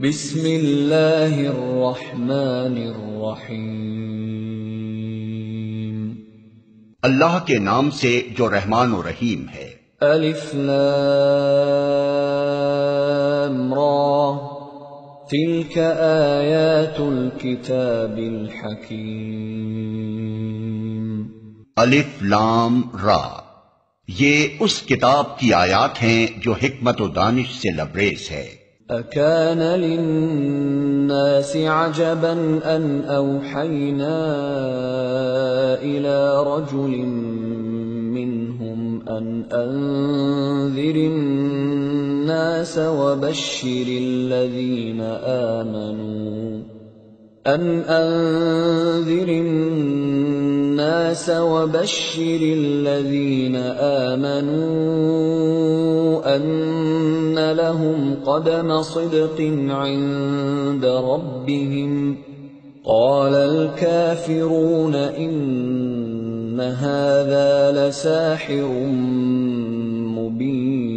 بسم اللہ الرحمن الرحیم اللہ کے نام سے جو رحمان و رحیم ہے۔ الف لام را تلک آیات الکتاب الحکیم۔ الف لام را، یہ اس کتاب کی آیات ہیں جو حکمت و دانش سے لبریز ہے۔ اکان للناس عجبا ان اوحینا الى رجل منهم ان انذر الناس وبشر الذين آمنوا أن لهم قدم صدق عند ربهم قال الكافرون إن هذا لساحر مبين۔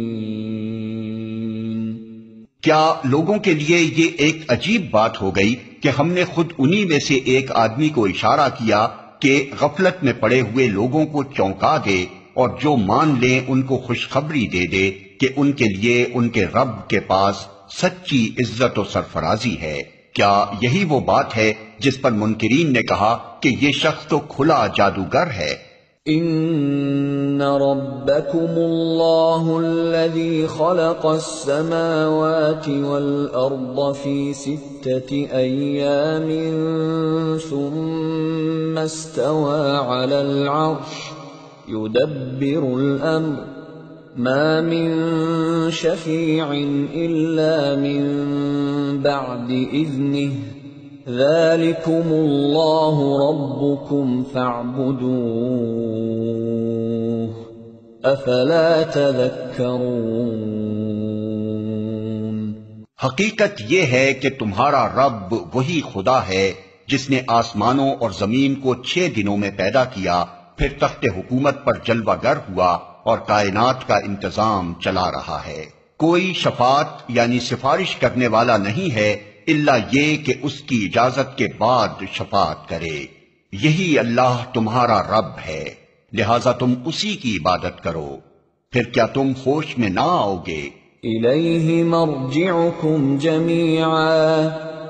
کیا لوگوں کے لیے یہ ایک عجیب بات ہو گئی کہ ہم نے خود انہی میں سے ایک آدمی کو اشارہ کیا کہ غفلت میں پڑے ہوئے لوگوں کو چونکا دے اور جو مان لیں ان کو خوشخبری دے دے کہ ان کے لیے ان کے رب کے پاس سچی عزت و سرفرازی ہے۔ کیا یہی وہ بات ہے جس پر منکرین نے کہا کہ یہ شخص تو کھلا جادوگر ہے؟ ان ربکم اللہ الذی خلق السماوات والارض فی 6 ایام ثم استوى على العرش يدبر الامر ما من شفیع الا من بعد اذنه ذلكم اللہ ربکم فاعبدوه افلا تذکرون۔ حقیقت یہ ہے کہ تمہارا رب وہی خدا ہے جس نے آسمانوں اور زمین کو 6 دنوں میں پیدا کیا، پھر تخت حکومت پر جلوہ گر ہوا اور کائنات کا انتظام چلا رہا ہے۔ کوئی شفاعت یعنی سفارش کرنے والا نہیں ہے الا یہ کہ اس کی اجازت کے بعد شفاعت کرے۔ یہی اللہ تمہارا رب ہے، لہذا تم اسی کی عبادت کرو، پھر کیا تم ہوش میں نہ آؤ گے؟ الیہ مرجعکم جمیعا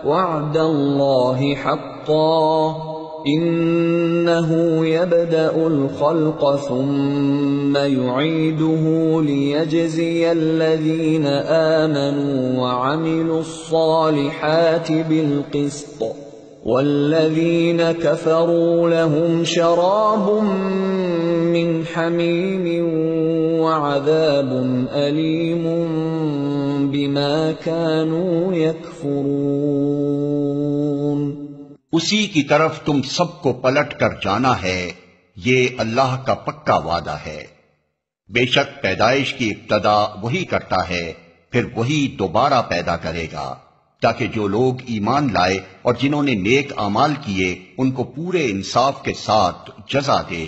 وعد اللہ حقا انه يبدأ الخلق ثم يعيده ليجزي الذين آمنوا وعملوا الصالحات بالقسط والذين كفروا لهم شراب من حميم وعذاب أليم بما كانوا يكفرون۔ اسی کی طرف تم سب کو پلٹ کر جانا ہے، یہ اللہ کا پکا وعدہ ہے۔ بے شک پیدائش کی ابتدا وہی کرتا ہے، پھر وہی دوبارہ پیدا کرے گا، تاکہ جو لوگ ایمان لائے اور جنہوں نے نیک اعمال کیے ان کو پورے انصاف کے ساتھ جزا دے،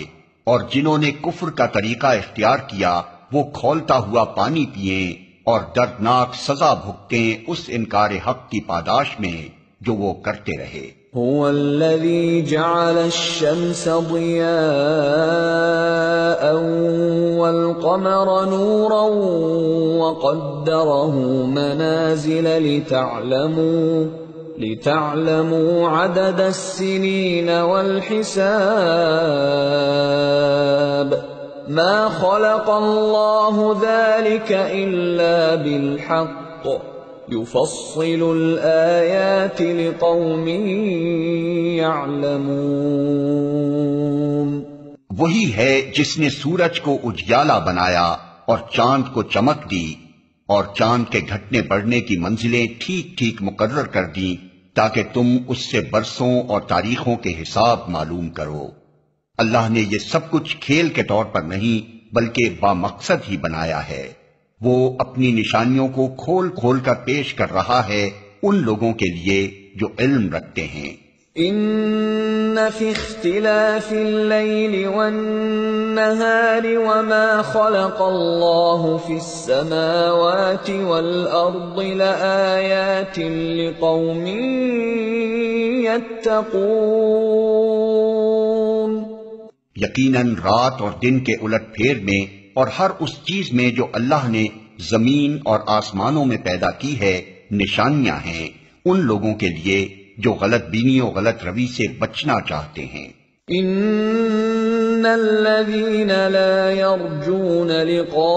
اور جنہوں نے کفر کا طریقہ اختیار کیا وہ کھولتا ہوا پانی پئیں اور دردناک سزا بھگتیں اس انکار حق کی پاداش میں جو وہ کرتے رہے۔ هو الذي جعل الشمس ضياء والقمر نورا وقدره منازل لتعلموا عدد السنين والحساب ما خلق الله ذلك إلا بالحق يفصل الآيات لقوم يعلمون۔ وہی ہے جس نے سورج کو اجیالا بنایا اور چاند کو چمک دی اور چاند کے گھٹنے بڑھنے کی منزلیں ٹھیک ٹھیک مقرر کر دیں تاکہ تم اس سے برسوں اور تاریخوں کے حساب معلوم کرو۔ اللہ نے یہ سب کچھ کھیل کے طور پر نہیں بلکہ بامقصد ہی بنایا ہے۔ وہ اپنی نشانیوں کو کھول کھول کر پیش کر رہا ہے ان لوگوں کے لیے جو علم رکھتے ہیں۔ إن في اختلاف الليل والنهار وما خلق الله في السماوات والأرض لآيات لقوم يتقون. یقیناً رات اور دن کے الٹ پھیر میں اور ہر اس چیز میں جو اللہ نے زمین اور آسمانوں میں پیدا کی ہے نشانیاں ہیں ان لوگوں کے لیے جو غلط بینی و غلط روی سے بچنا چاہتے ہیں. ان الذين لا يرجون لقاءنا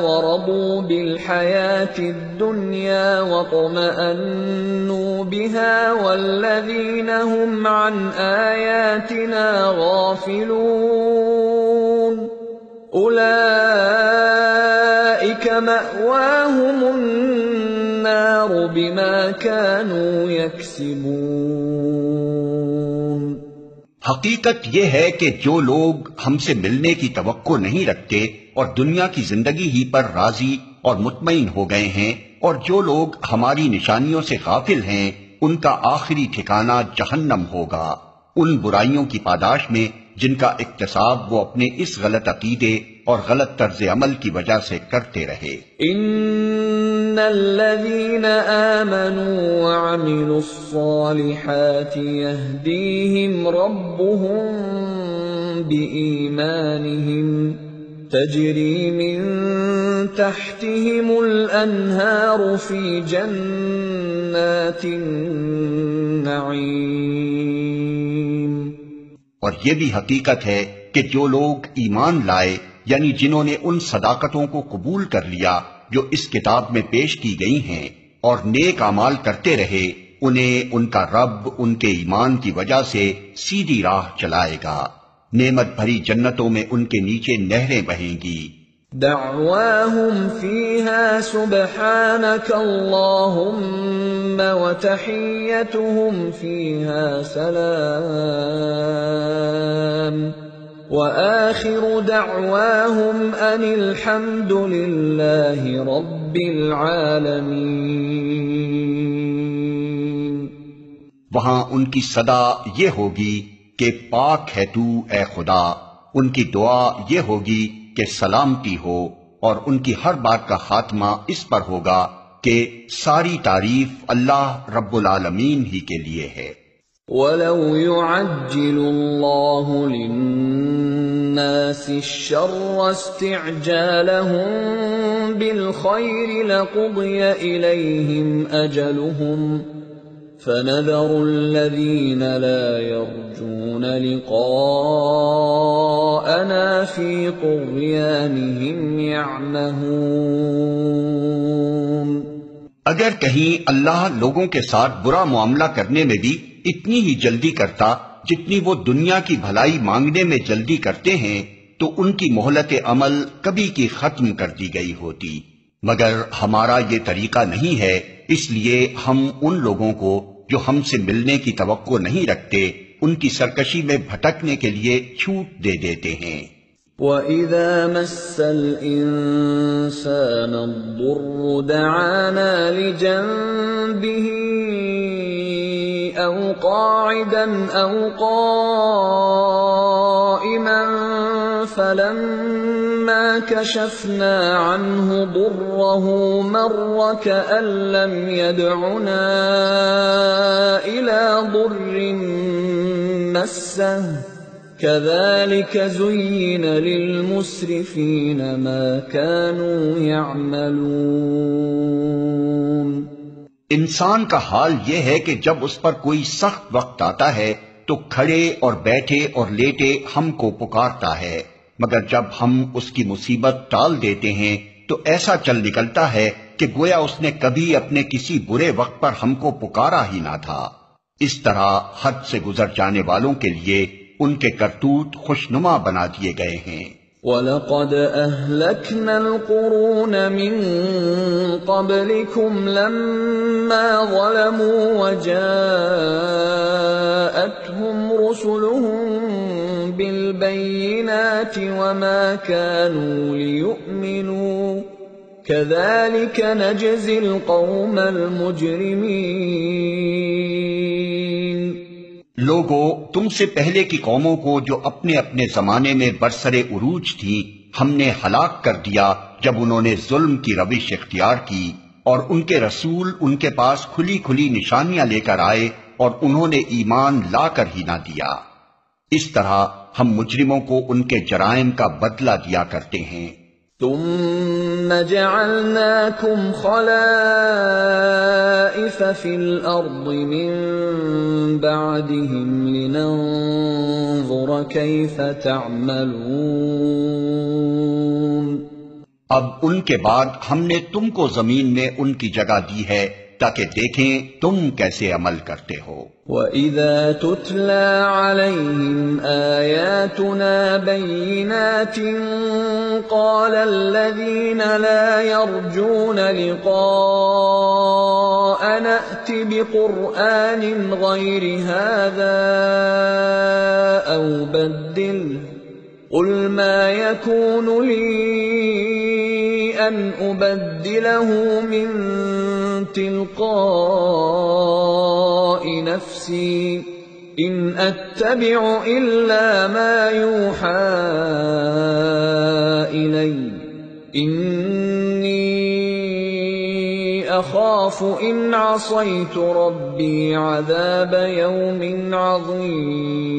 ورضوا بالحياة الدنيا واطمأنوا بها والذين هم عن آياتنا غافلون أولئك مأواهم النار بما كانوا يكسبون. حقیقت یہ ہے کہ جو لوگ ہم سے ملنے کی توقع نہیں رکھتے اور دنیا کی زندگی ہی پر راضی اور مطمئن ہو گئے ہیں اور جو لوگ ہماری نشانیوں سے غافل ہیں ان کا آخری ٹھکانہ جہنم ہوگا ان برائیوں کی پاداش میں جن کا اکتساب وہ اپنے اس غلط عقیدے اور غلط طرز عمل کی وجہ سے کرتے رہے. ان الذين آمنوا وعملوا الصالحات يهديهم ربهم بإيمانهم تجري من تحتهم الأنهار في جنات النعيم. اور یہ بھی حقیقت ہے کہ جو لوگ ایمان لائے یعنی جنہوں نے ان صداقتوں کو قبول کر لیا جو اس کتاب میں پیش کی گئی ہیں اور نیک اعمال کرتے رہے انہیں ان کا رب ان کے ایمان کی وجہ سے سیدھی راہ چلائے گا. نعمت بھری جنتوں میں ان کے نیچے نہریں بہیں گی. دعواهم فيها سبحانك اللهم وتحيتهم فيها سلام وآخر دعواهم أن الحمد لله رب العالمين. وہاں ان کی صدا یہ ہوگی کہ پاک ہے تو اے خدا. ان کی دعا یہ ہوگی کہ سلامتی ہو اور ان کی ہر بات کا خاتمہ اس پر ہوگا کہ ساری تعریف اللہ رب العالمین ہی کے لیے ہے. وَلَوْ يُعَجِّلُ اللَّهُ لِلنَّاسِ الشَّرَّ اسْتِعْجَالَهُم بِالْخَيْرِ لَقُضِيَ إِلَيْهِمْ أَجَلُهُمْ فَنَذَرُ الَّذِينَ لَا يَرْجُونَ لِقَاءَنَا فِي طُغْيَانِهِمْ يَعْمَهُونَ. اگر کہیں اللہ لوگوں کے ساتھ برا معاملہ کرنے میں بھی اتنی ہی جلدی کرتا جتنی وہ دنیا کی بھلائی مانگنے میں جلدی کرتے ہیں تو ان کی مہلت عمل کبھی کی ختم کر دی گئی ہوتی. مگر ہمارا یہ طریقہ نہیں ہے اس لیے ہم ان لوگوں کو جو ہم سے ملنے کی توقع نہیں رکھتے ان کی سرکشی میں بھٹکنے کے لیے چھوٹ دے دیتے ہیں. وَإِذَا مَسَّ الْإِنسَانَ الضُّرُّ دَعَانَا لِجَنبِهِ أَوْ قَاعِدًا أَوْ قَائِمًا فَلَمَّا كَشَفْنَا عَنْهُ ضُرَّهُ مَرَّ كَأَن لَّمْ يَدْعُنَا إِلَى ضُرٍّ مَّسَّهُ كَذَلِكَ زُيِّنَ لِلْمُسْرِفِينَ مَا كَانُوا يَعْمَلُونَ. انسان کا حال یہ ہے کہ جب اس پر کوئی سخت وقت آتا ہے تو کھڑے اور بیٹھے اور لیٹے ہم کو پکارتا ہے مگر جب ہم اس کی مصیبت ٹال دیتے ہیں تو ایسا چل نکلتا ہے کہ گویا اس نے کبھی اپنے کسی برے وقت پر ہم کو پکارا ہی نہ تھا. اس طرح حد سے گزر جانے والوں کے لیے ان کے کرتوت خوشنما بنا دیے گئے ہیں. وَلَقَدْ أَهْلَكْنَا الْقُرُونَ مِنْ قَبْلِكُمْ لَمَّا ظَلَمُوا وَجَاءَتْهُمْ رُسُلُهُم بِالْبَيِّنَاتِ وَمَا كَانُوا لِيُؤْمِنُوا كذلك نجزي القوم المجرمين۔ لوگو، تم سے پہلے کی قوموں کو جو اپنے اپنے زمانے میں برسر عروج تھی ہم نے ہلاک کر دیا جب انہوں نے ظلم کی روش اختیار کی، اور ان کے رسول ان کے پاس کھلی کھلی نشانیاں لے کر آئے اور انہوں نے ایمان لا کر ہی نہ دیا۔ اس طرح ہم مجرموں کو ان کے جرائم کا بدلہ دیا کرتے ہیں۔ ثم جعلناكم خلائف في الأرض من بعدهم لننظر كيف تعملون۔ اب ان کے بعد ہم نے تم کو زمین میں ان کی جگہ دی ہے تاکہ دیکھیں تم کیسے عمل کرتے ہو۔ وَإِذَا تُتْلَى عَلَيْهِمْ آيَاتُنَا بَيِّنَاتٍ قَالَ الَّذِينَ لَا يَرْجُونَ لِقَاءَنَا ائْتِ بِقُرْآنٍ غَيْرِ هَذَا أَوْ بَدِّلْهُ قُلْ مَا يَكُونُ لِي أَنْ أُبَدِّلَهُ مِنْ تِلْقَاءِ نَفْسِي إِنْ أَتَّبِعُ إِلَّا مَا يُوحَى إِلَيَّ إِنِّي أَخَافُ إِنْ عَصَيْتُ رَبِّي عَذَابَ يَوْمٍ عَظِيمٍ۔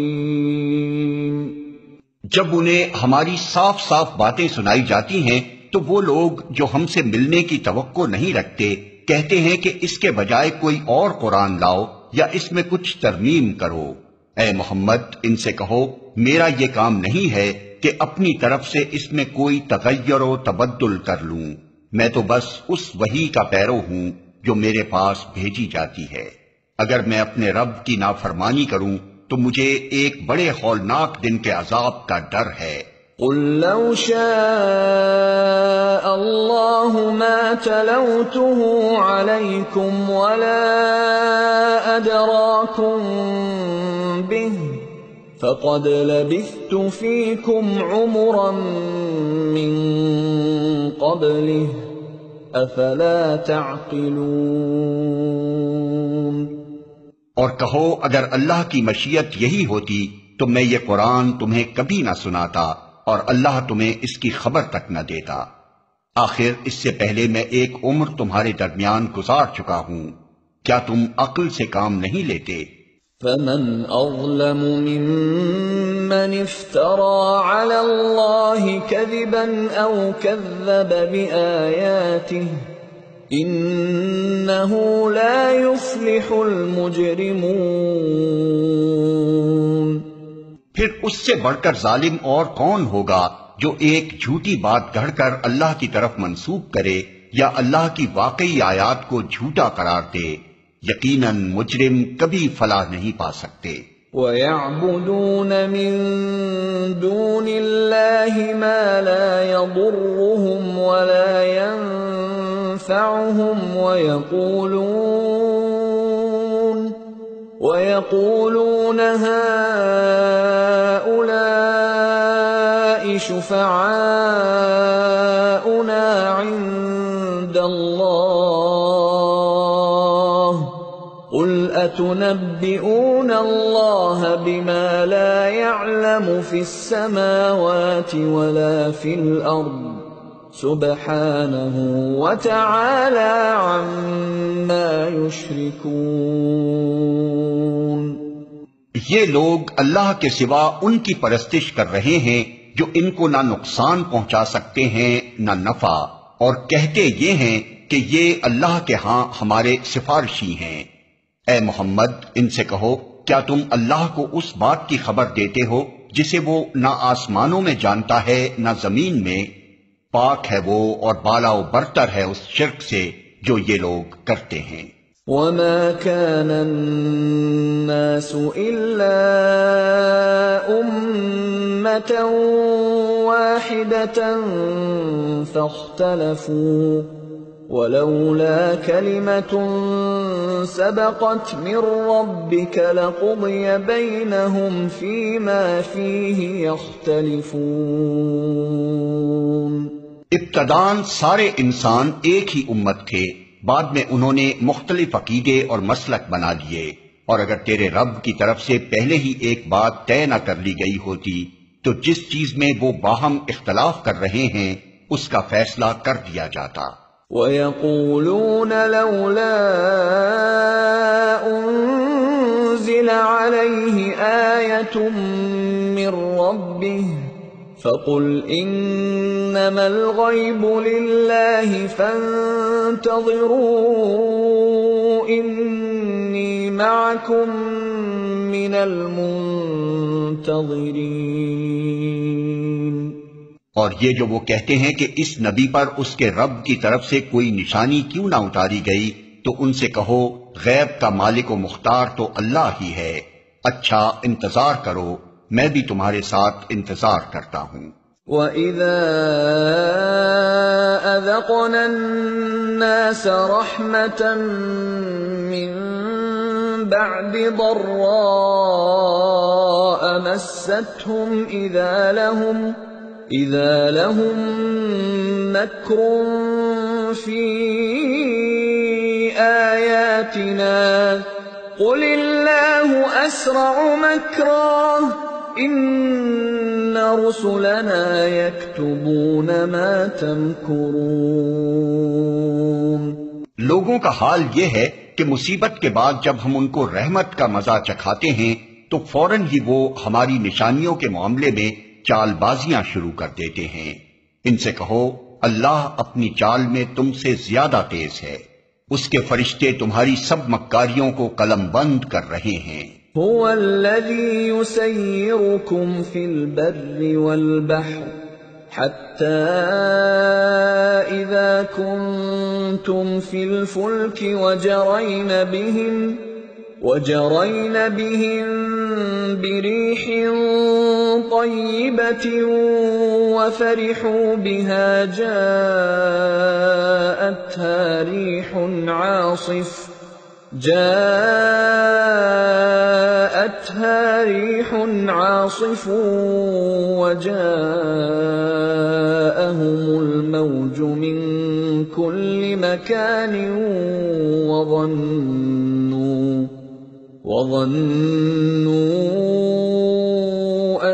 جب انہیں ہماری صاف صاف باتیں سنائی جاتی ہیں تو وہ لوگ جو ہم سے ملنے کی توقع نہیں رکھتے کہتے ہیں کہ اس کے بجائے کوئی اور قرآن لاؤ یا اس میں کچھ ترمیم کرو۔ اے محمد، ان سے کہو میرا یہ کام نہیں ہے کہ اپنی طرف سے اس میں کوئی تغیر و تبدل کر لوں، میں تو بس اس وحی کا پیرو ہوں جو میرے پاس بھیجی جاتی ہے۔ اگر میں اپنے رب کی نافرمانی کروں تو مجھے ایک بڑے ہولناک دن کے عذاب کا ڈر ہے۔ قُل لَّوْ شَاءَ اللَّهُ مَا تَلَوْتُهُ عَلَيْكُمْ وَلَا أَدْرَاكُمْ بِهِ فَقَدْ لَبِثْتُ فِيكُمْ عُمُرًا مِّن قَبْلِهِ أَفَلَا تَعْقِلُونَ۔ اور کہو اگر اللہ کی مشیت یہی ہوتی تو میں یہ قرآن تمہیں کبھی نہ سناتا اور اللہ تمہیں اس کی خبر تک نہ دیتا۔ آخر اس سے پہلے میں ایک عمر تمہارے درمیان گزار چکا ہوں، کیا تم عقل سے کام نہیں لیتے؟ فَمَنْ أَظْلَمُ مِمَّنِ افْتَرَى عَلَى اللَّهِ كَذِبًا أَوْ كَذَّبَ بِآيَاتِهِ إِنَّهُ لَا يُفْلِحُ الْمُجْرِمُونَ۔ پھر اس سے بڑھ کر ظالم اور کون ہوگا جو ایک جھوٹی بات گڑھ کر اللہ کی طرف منسوب کرے یا اللہ کی واقعی آیات کو جھوٹا قرار دے؟ یقیناً مجرم کبھی فلاح نہیں پا سکتے۔ وَيَعْبُدُونَ مِن دُونِ اللَّهِ مَا لَا يَضُرُّهُمْ وَلَا يَنفَعُهُمْ وَيَقُولُونَ هَٰؤُلَاءِ شُفَعَاؤُنَا عِندَ اللَّهِ قُلْ أَتُنَبِّئُونَ اللَّهَ بِمَا لَا يَعْلَمُ فِي السَّمَاوَاتِ وَلَا فِي الْأَرْضِ سُبْحَانَهُ وَتَعَالَى عَمَّا يُشْرِكُونَ۔ یہ لوگ اللہ کے سوا ان کی پرستش کر رہے ہیں جو ان کو نہ نقصان پہنچا سکتے ہیں نہ نفع، اور کہتے یہ ہیں کہ یہ اللہ کے ہاں ہمارے سفارشی ہیں۔ اے محمد، ان سے کہو کیا تم اللہ کو اس بات کی خبر دیتے ہو جسے وہ نہ آسمانوں میں جانتا ہے نہ زمین میں؟ پاک ہے وہ اور بالا و برتر ہے اس شرک سے جو یہ لوگ کرتے ہیں۔ وَمَا كَانَ النَّاسُ إِلَّا أُمَّةً وَاحِدَةً فَاخْتَلَفُوا وَلَوْلَا كَلِمَةٌ سَبَقَتْ مِنْ رَبِّكَ لَقُضِيَ بَيْنَهُمْ فِيمَا فِيهِ يَخْتَلِفُونَ۔ ابتداً سارے انسان ایک ہی امت تھے، بعد میں انہوں نے مختلف عقیدے اور مسلک بنا لیے، اور اگر تیرے رب کی طرف سے پہلے ہی ایک بات طے نہ کر لی گئی ہوتی تو جس چیز میں وہ باہم اختلاف کر رہے ہیں اس کا فیصلہ کر دیا جاتا۔ وَيَقُولُونَ لَوْلَا أُنزِلَ عَلَيْهِ آيَةٌ مِّن رَّبِّهِ فَقُلْ إِنَّمَا الْغَيْبُ لِلَّهِ فَانتَظِرُوا إِنِّي مَعَكُم مِّنَ الْمُنتَظِرِينَ۔ اور یہ جو وہ کہتے ہیں کہ اس نبی پر اس کے رب کی طرف سے کوئی نشانی کیوں نہ اتاری گئی، تو ان سے کہو غیب کا مالک و مختار تو اللہ ہی ہے، اچھا انتظار کرو، میں بھی تمہارے ساتھ انتظار کرتا ہوں۔ وَإِذَا أَذَقْنَا النَّاسَ رَحْمَةً مِّن بَعْدِ ضَرَّاءَ مَسَّتْهُمْ إِذَا لَهُم مَّكْرٌ فِي آيَاتِنَا قُلِ اللَّهُ أَسْرَعُ مَكْرًا إِنَّ رُسُلَنَا يَكْتُبُونَ مَا تَمْكُرُونَ۔ لوگوں کا حال یہ ہے کہ مصیبت کے بعد جب ہم ان کو رحمت کا مزہ چکھاتے ہیں تو فوراً ہی وہ ہماری نشانیوں کے معاملے میں چال بازیاں شروع کر دیتے ہیں۔ ان سے کہو اللہ اپنی چال میں تم سے زیادہ تیز ہے، اس کے فرشتے تمہاری سب مکاریوں کو قلم بند کر رہے ہیں۔ هو الذي يسيركم في البر والبحر حتى إذا كنتم في الفلك وجرين بهم بريح طيبة وفرحوا بها جاءتها ريح عاصف وجاءهم الموج من كل مكان وظنوا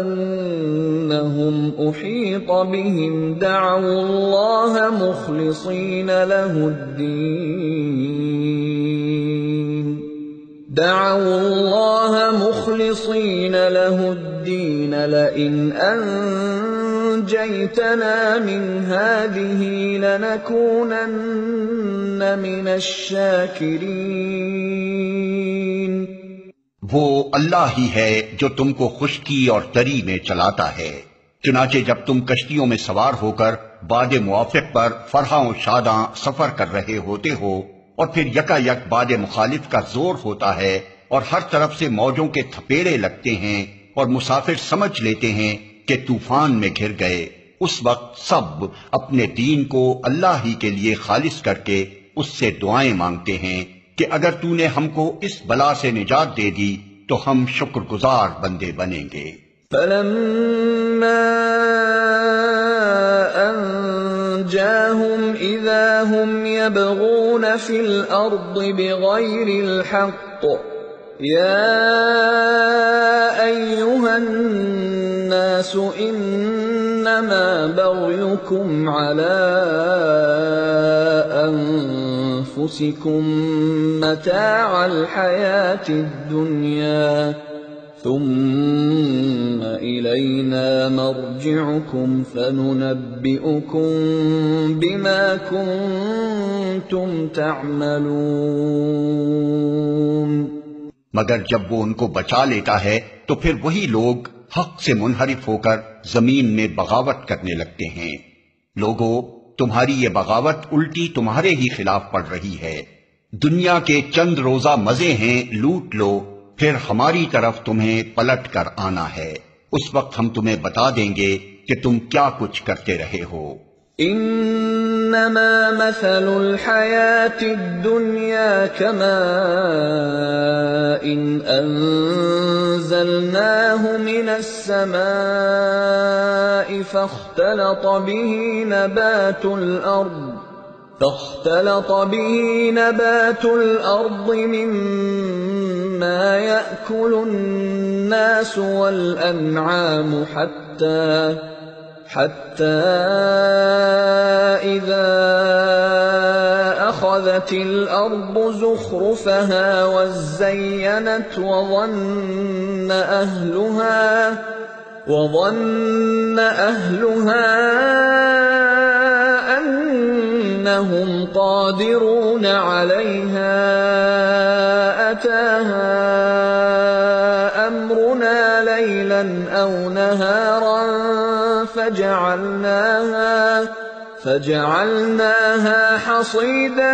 أنهم أحيط بهم دعوا الله مخلصين له الدين لئن أنجيتنا من هذه لنكونن من الشاكرين۔ وہ اللہ ہی ہے جو تم کو خشکی اور تری میں چلاتا ہے، چنانچہ جب تم کشتیوں میں سوار ہو کر باد موافق پر فرحاں و شاداں سفر کر رہے ہوتے ہو اور پھر یکا یک باد مخالف کا زور ہوتا ہے اور ہر طرف سے موجوں کے تھپیڑے لگتے ہیں اور مسافر سمجھ لیتے ہیں کہ طوفان میں گھر گئے، اس وقت سب اپنے دین کو اللہ ہی کے لیے خالص کر کے اس سے دعائیں مانگتے ہیں کہ اگر تو نے ہم کو اس بلا سے نجات دے دی تو ہم شکر گزار بندے بنیں گے۔ فَلَمَّا أَنجَاهُمْ إِذَا هُمْ يَبْغُونَ فِي الْأَرْضِ بِغَيْرِ الْحَقِّ يَا أَيُّهَا النَّاسُ إِنَّمَا بَغْيُكُمْ عَلَىٰ أَنفُسِكُم مَّتَاعَ الْحَيَاةِ الدُّنْيَا ثُمَّ إِلَيْنَا مَرْجِعُكُمْ فَنُنَبِّئُكُم بِمَا كُنتُمْ تَعْمَلُونَ۔ مگر جب وہ ان کو بچا لیتا ہے تو پھر وہی لوگ حق سے منحرف ہو کر زمین میں بغاوت کرنے لگتے ہیں۔ لوگو، تمہاری یہ بغاوت الٹی تمہارے ہی خلاف پڑ رہی ہے۔ دنیا کے چند روزہ مزے ہیں، لوٹ لو، پھر ہماری طرف تمہیں پلٹ کر آنا ہے، اس وقت ہم تمہیں بتا دیں گے کہ تم کیا کچھ کرتے رہے ہو۔ انما مثل الحياة الدنيا كماء انزلناه من السماء فاختلط به نبات الأرض مما يأكل الناس والأنعام حتى إذا أخذت الأرض زخرفها وزينت وظن أهلها أنهم قادرون عليها أتاها أمرنا ليلا أو نهارا فجعلناها حصيدا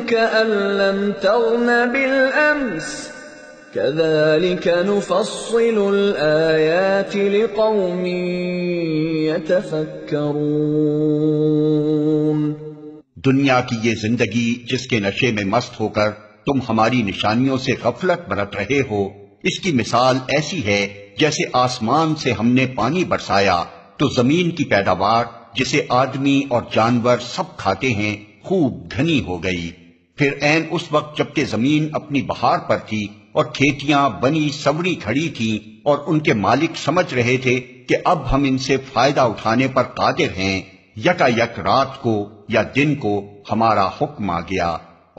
كأن لم تغن بالأمس كذلك نفصل الآيات لقوم يتفكرون۔ دنیا کی یہ زندگی جس کے نشے میں مست ہو کر تم ہماری نشانیوں سے غفلت برت رہے ہو، اس کی مثال ایسی ہے جیسے آسمان سے ہم نے پانی برسایا تو زمین کی پیداوار جسے آدمی اور جانور سب کھاتے ہیں خوب گھنی ہو گئی۔ پھر عین اس وقت جبکہ زمین اپنی بہار پر تھی اور کھیتیاں بنی سوری کھڑی تھیں اور ان کے مالک سمجھ رہے تھے کہ اب ہم ان سے فائدہ اٹھانے پر قادر ہیں، یکا یک رات کو یا دن کو ہمارا حکم آ گیا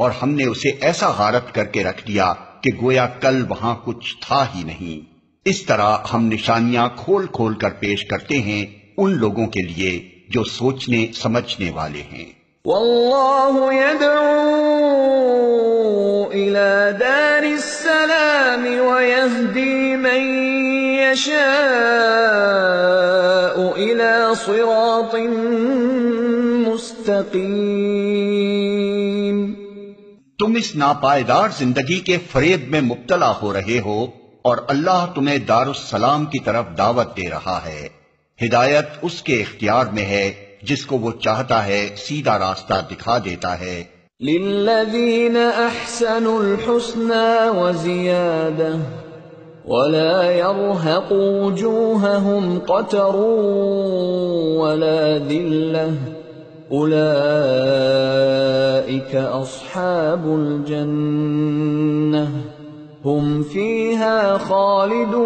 اور ہم نے اسے ایسا غارت کر کے رکھ دیا کہ گویا کل وہاں کچھ تھا ہی نہیں۔ اس طرح ہم نشانیاں کھول کھول کر پیش کرتے ہیں ان لوگوں کے لیے جو سوچنے سمجھنے والے ہیں۔ واللہ يدعو إلى دار السلام ويهدي من يشاء إلى صراط مستقيم۔ تم اس ناپائیدار زندگی کے فریب میں مبتلا ہو رہے ہو اور اللہ تمہیں دار السلام کی طرف دعوت دے رہا ہے۔ ہدایت اس کے اختیار میں ہے، جس کو وہ چاہتا ہے سیدھا راستہ دکھا دیتا ہے۔ للذین احسنوا الحسنى وزیادہ ولا يرهق وجوههم قتر ولا ذلة اولئک اصحاب الجنہ هم فیہا خالدون۔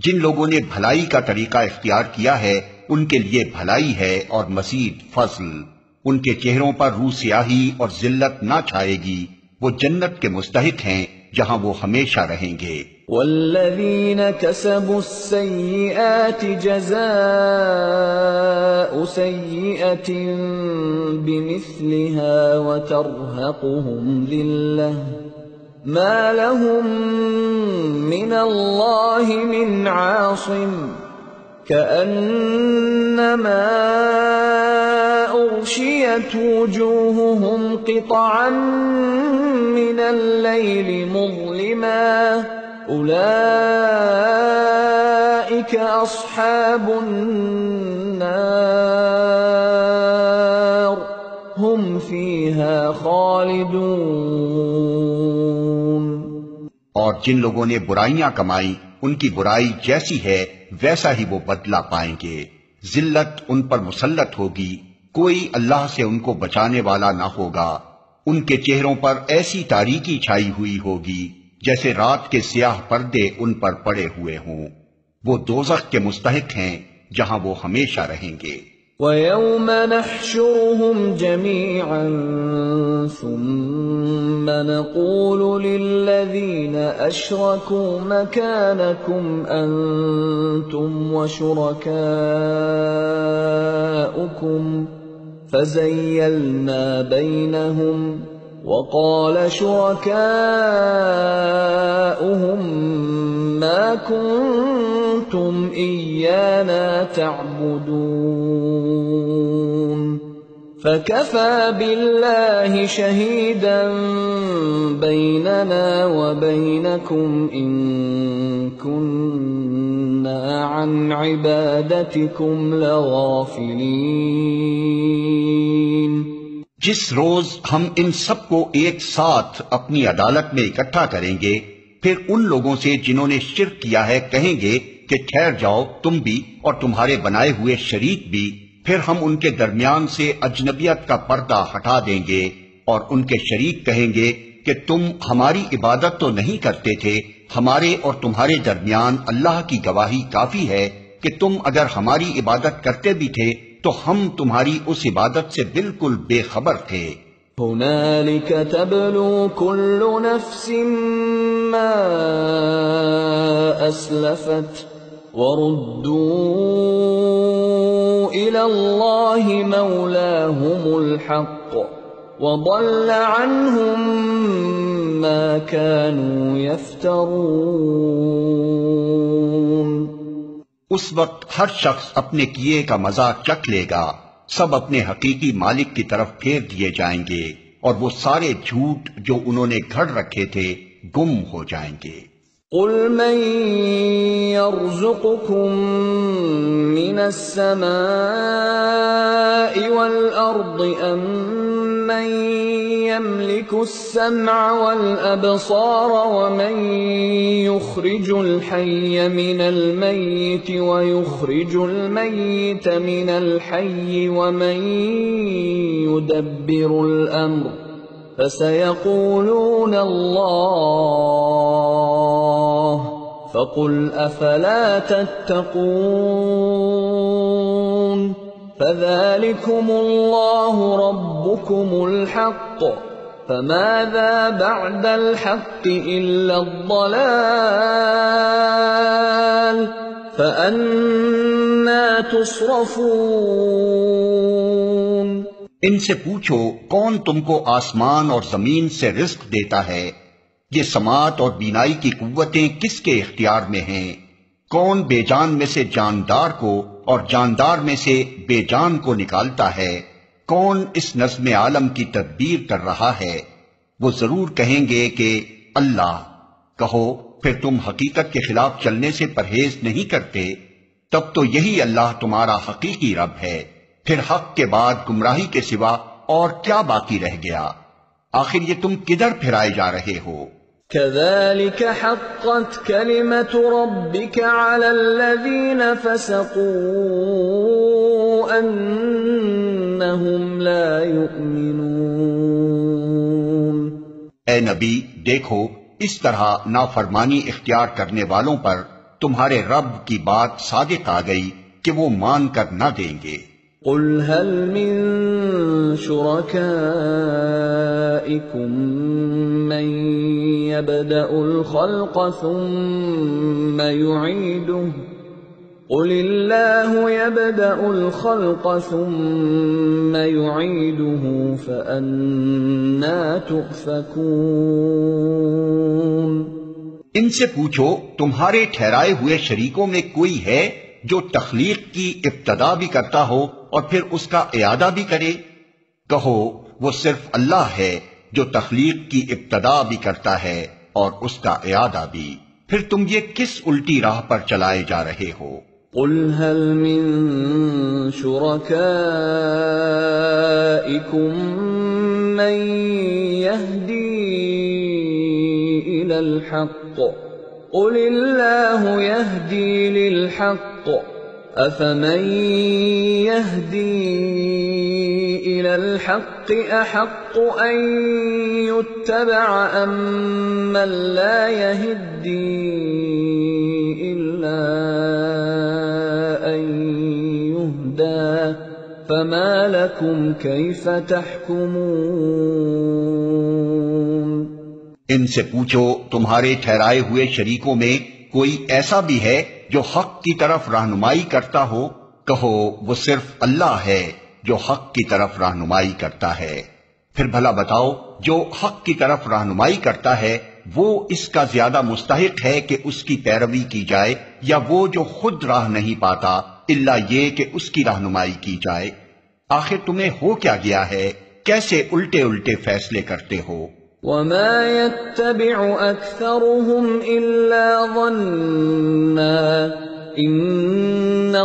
جن لوگوں نے بھلائی کا طریقہ اختیار کیا ہے ان کے لیے بھلائی ہے اور مزید فضل، ان کے چہروں پر روح سیاہی اور ذلت نہ چھائے گی، وہ جنت کے مستحق ہیں جہاں وہ ہمیشہ رہیں گے۔ والذین کسبوا السیئات جزاء سیئۃ بمثلها وترهقهم ذلة ما لهم من اللہ من عاصم كأنما أغشيت وجوههم قطعا من الليل مظلما أولئك أصحاب النار هم فيها خالدون۔ اور جن لوگوں نے برائیاں کمائی ان کی برائی جیسی ہے ویسا ہی وہ بدلہ پائیں گے، ذلت ان پر مسلط ہوگی، کوئی اللہ سے ان کو بچانے والا نہ ہوگا، ان کے چہروں پر ایسی تاریکی چھائی ہوئی ہوگی جیسے رات کے سیاہ پردے ان پر پڑے ہوئے ہوں، وہ دوزخ کے مستحق ہیں جہاں وہ ہمیشہ رہیں گے۔ وَيَوْمَ نَحْشُرُهُمْ جَمِيعًا ثُمَّ نَقُولُ لِلَّذِينَ أَشْرَكُوا مَكَانَكُمْ أَنْتُمْ وَشُرَكَاؤُكُمْ فَزَيَّلْنَا بَيْنَهُمْ وَقَالَ شُرَكَاؤُهُمْ مَا كُنْتُمْ إِيَّانَا تَعْبُدُونَ فَكَفَى بِاللَّهِ شَهِيدًا بَيْنَنَا وَبَيْنَكُمْ إِن كُنَّا عن عبادتكم لغافلين۔ جس روز ہم ان سب کو ایک ساتھ اپنی عدالت میں اکٹھا کریں گے، پھر ان لوگوں سے جنہوں نے شرک کیا ہے کہیں گے کہ ٹھہر جاؤ تم بھی اور تمہارے بنائے ہوئے شریک بھی، پھر ہم ان کے درمیان سے اجنبیت کا پردہ ہٹا دیں گے اور ان کے شریک کہیں گے کہ تم ہماری عبادت تو نہیں کرتے تھے، ہمارے اور تمہارے درمیان اللہ کی گواہی کافی ہے کہ تم اگر ہماری عبادت کرتے بھی تھے تو ہم تمہاری اس عبادت سے بالکل بے خبر تھے۔ هنالك تبلو كل نفس ما أسلفت وردوا إلى الله مولاهم الحق وضل عنهم ما كانوا يفترون۔ اس وقت ہر شخص اپنے کیے کا مزہ چکھ لے گا، سب اپنے حقیقی مالک کی طرف پھیر دیے جائیں گے اور وہ سارے جھوٹ جو انہوں نے گھڑ رکھے تھے گم ہو جائیں گے۔ قل من يرزقكم من السماء والأرض أم من يملك السمع والأبصار ومن يخرج الحي من الميت ويخرج الميت من الحي ومن يدبر الأمر فسيقولون الله فقل أفلا تتقون فذلكم الله ربكم الحق فماذا بعد الحق إلا الضلال فأنى تصرفون۔ ان سے پوچھو کون تم کو آسمان اور زمین سے رزق دیتا ہے؟ یہ سماعت اور بینائی کی قوتیں کس کے اختیار میں ہیں؟ کون بے جان میں سے جاندار کو اور جاندار میں سے بے جان کو نکالتا ہے؟ کون اس نظم عالم کی تدبیر کر رہا ہے؟ وہ ضرور کہیں گے کہ اللہ۔ کہو پھر تم حقیقت کے خلاف چلنے سے پرہیز نہیں کرتے؟ تب تو یہی اللہ تمہارا حقیقی رب ہے، پھر حق کے بعد گمراہی کے سوا اور کیا باقی رہ گیا؟ آخر یہ تم کدھر پھرائے جا رہے ہو؟ كذلك حقت كلمة ربك على الذين فسقوا أنهم لا يؤمنون۔ اے نبی دیکھو اس طرح نافرمانی اختیار کرنے والوں پر تمہارے رب کی بات صادق آ گئی کہ وہ مان کر نہ دیں گے۔ قل هل من شركائكم من يبدأ الخلق ثم يعيده قل الله يبدأ الخلق ثم يعيده فأنى تؤفكون۔ ان سے پوچھو تمہارے ٹھہرائے ہوئے شریکوں میں کوئی ہے جو تخلیق کی ابتدا بھی کرتا ہو اور پھر اس کا اعادہ بھی کرے؟ کہو وہ صرف اللہ ہے جو تخلیق کی ابتدا بھی کرتا ہے اور اس کا اعادہ بھی، پھر تم یہ کس الٹی راہ پر چلائے جا رہے ہو؟ قل هل من شركائكم من يهدي إلى الحق قل الله يهدي للحق أفمن يهدي إلى الحق أحق أن يتبع أم من لا يهدي إلا أن يهدى فما لكم كيف تحكمون۔ ان سے پوچھو تمہارے ٹھہرائے ہوئے شریکوں میں کوئی ایسا بھی ہے جو حق کی طرف رہنمائی کرتا ہو؟ کہو وہ صرف اللہ ہے جو حق کی طرف رہنمائی کرتا ہے، پھر بھلا بتاؤ جو حق کی طرف رہنمائی کرتا ہے وہ اس کا زیادہ مستحق ہے کہ اس کی پیروی کی جائے یا وہ جو خود راہ نہیں پاتا الا یہ کہ اس کی رہنمائی کی جائے؟ آخر تمہیں ہو کیا گیا ہے؟ کیسے الٹے الٹے فیصلے کرتے ہو؟ وَمَا يَتَّبِعُ أَكْثَرُهُمْ إِلَّا ظَنًّا إِنَّ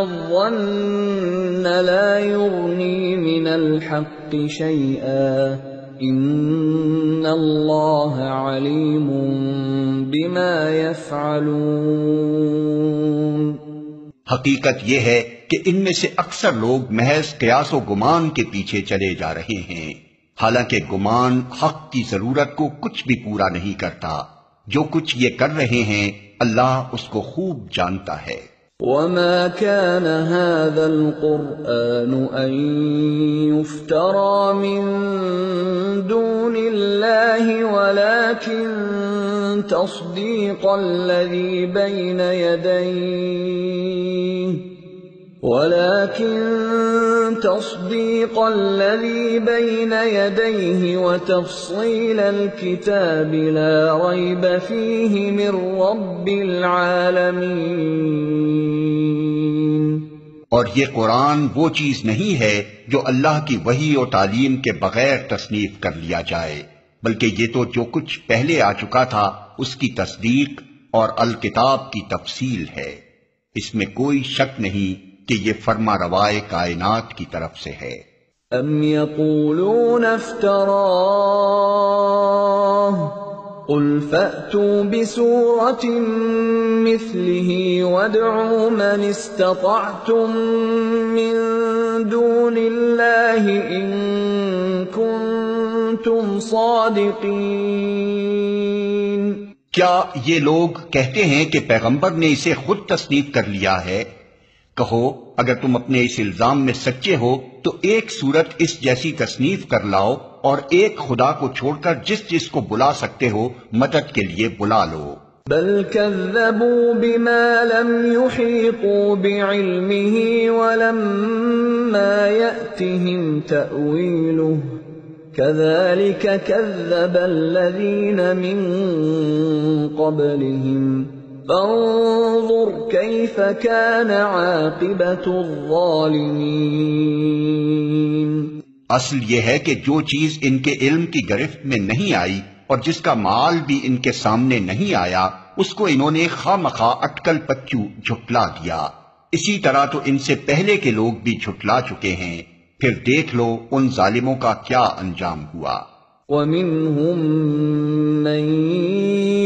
الظن لا يغني من الحق شيئا ان اللہ علیم بما يفعلون۔ حقیقت یہ ہے کہ ان میں سے اکثر لوگ محض قیاس و گمان کے پیچھے چلے جا رہے ہیں، حالانکہ گمان حق کی ضرورت کو کچھ بھی پورا نہیں کرتا۔ جو کچھ یہ کر رہے ہیں اللہ اس کو خوب جانتا ہے۔ وما كان هذا القرآن أن يفترى من دون الله ولكن تصديق الذي بين يديه وتفصيل الكتاب لا ريب فيه من رب العالمين۔ اور یہ قرآن وہ چیز نہیں ہے جو اللہ کی وحی و تعلیم کے بغیر تصنیف کر لیا جائے، بلکہ یہ تو جو کچھ پہلے آ چکا تھا اس کی تصدیق اور الکتاب کی تفصیل ہے۔ اس میں کوئی شک نہیں کہ یہ فرما روائے کائنات کی طرف سے ہے۔ ام یقولون افتراہ قل فأتوا بسورة مثله وادعوا من استطعتم من دون الله إن كنتم صادقين۔ کیا یہ لوگ کہتے ہیں کہ پیغمبر نے اسے خود تصنیف کر لیا ہے؟ کہو اگر تم اپنے اس الزام میں سچے ہو تو ایک صورت اس جیسی تصنیف کر لاؤ اور ایک خدا کو چھوڑ کر جس جس کو بلا سکتے ہو مدد کے لیے بلا لو۔ بل كذبوا بما لم يحيطوا بعلمه ولما يأتهم تأويله كذلك كذب الذين من قبلهم فانظر كيف كان عاقبة الظالمين۔ اصل یہ ہے کہ جو چیز ان کے علم کی گرفت میں نہیں آئی اور جس کا مال بھی ان کے سامنے نہیں آیا اس کو انہوں نے خواہ مخواہ اٹکل پچو جھٹلا دیا۔ اسی طرح تو ان سے پہلے کے لوگ بھی جھٹلا چکے ہیں، پھر دیکھ لو ان ظالموں کا کیا انجام ہوا۔ وَمِنْهُمْ مَنْ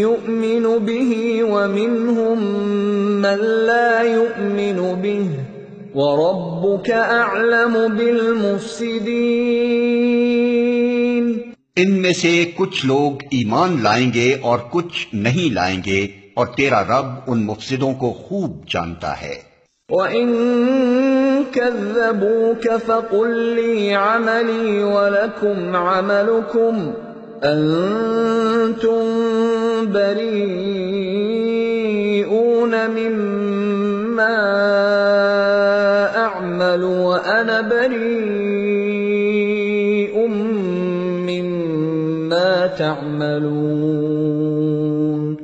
يُؤْمِنُ بِهِ وَمِنْهُمْ مَنْ لَا يُؤْمِنُ بِهِ وَرَبُّكَ أَعْلَمُ بِالْمُفْسِدِينَ۔ ان میں سے کچھ لوگ ایمان لائیں گے اور کچھ نہیں لائیں گے، اور تیرا رب ان مفسدوں کو خوب جانتا ہے۔ وَإِن كَذَّبُوكَ فَقُل لِّي عَمَلِي وَلَكُمْ عَمَلُكُمْ أَنتُم بَرِيئُونَ مِمَّا أَعْمَلُ وَأَنَا بَرِيءٌ مِّمَّا تَعْمَلُونَ۔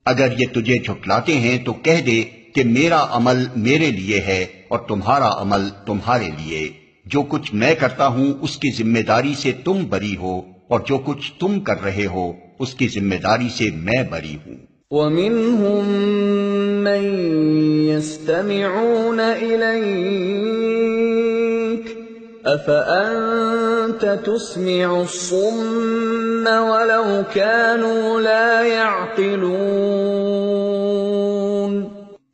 اگر یہ تجھے جھٹلاتے ہیں تو کہہ دے کہ میرا عمل میرے لیے ہے اور تمہارا عمل تمہارے لیے، جو کچھ میں کرتا ہوں اس کی ذمہ داری سے تم بری ہو اور جو کچھ تم کر رہے ہو اس کی ذمہ داری سے میں بری ہوں۔ وَمِنْهُمْ مَنْ يَسْتَمِعُونَ إِلَيْكَ أَفَأَنْتَ تُسْمِعُ الصُّمَّ وَلَوْ كَانُوا لَا يَعْقِلُونَ۔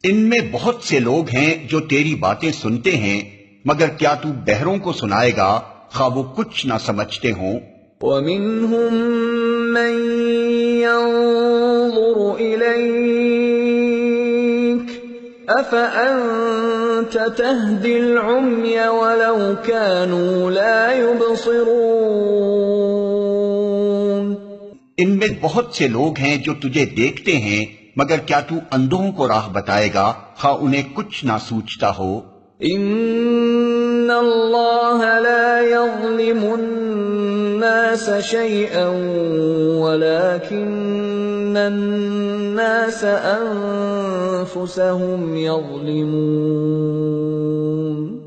ان میں بہت سے لوگ ہیں جو تیری باتیں سنتے ہیں، مگر کیا تو بہروں کو سنائے گا خواہ وہ کچھ نہ سمجھتے ہوں؟ وَمِنْهُمْ مَنْ يَنظُرُ إِلَيْكَ أَفَأَنْتَ تَهْدِي الْعُمْيَ وَلَوْ كَانُوا لَا يُبْصِرُونَ۔ ان میں بہت سے لوگ ہیں جو تجھے دیکھتے ہیں، مگر کیا تو اندھوں کو راہ بتائے گا خواہ انہیں کچھ نہ سوچتا ہو؟ ان اللہ لا یظلم الناس شیئا ولکن الناس انفسهم یظلمون۔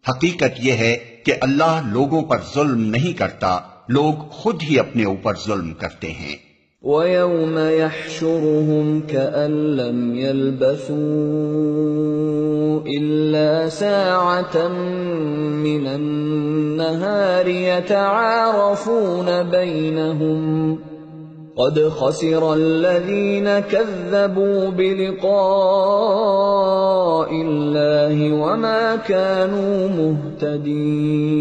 حقیقت یہ ہے کہ اللہ لوگوں پر ظلم نہیں کرتا، لوگ خود ہی اپنے اوپر ظلم کرتے ہیں۔ وَيَوْمَ يَحْشُرُهُمْ كَأَن لَّمْ يَلْبَثُوا إلا ساعة من النهار يتعارفون بينهم قد خسر الذين كذبوا بلقاء الله وما كانوا مهتدين۔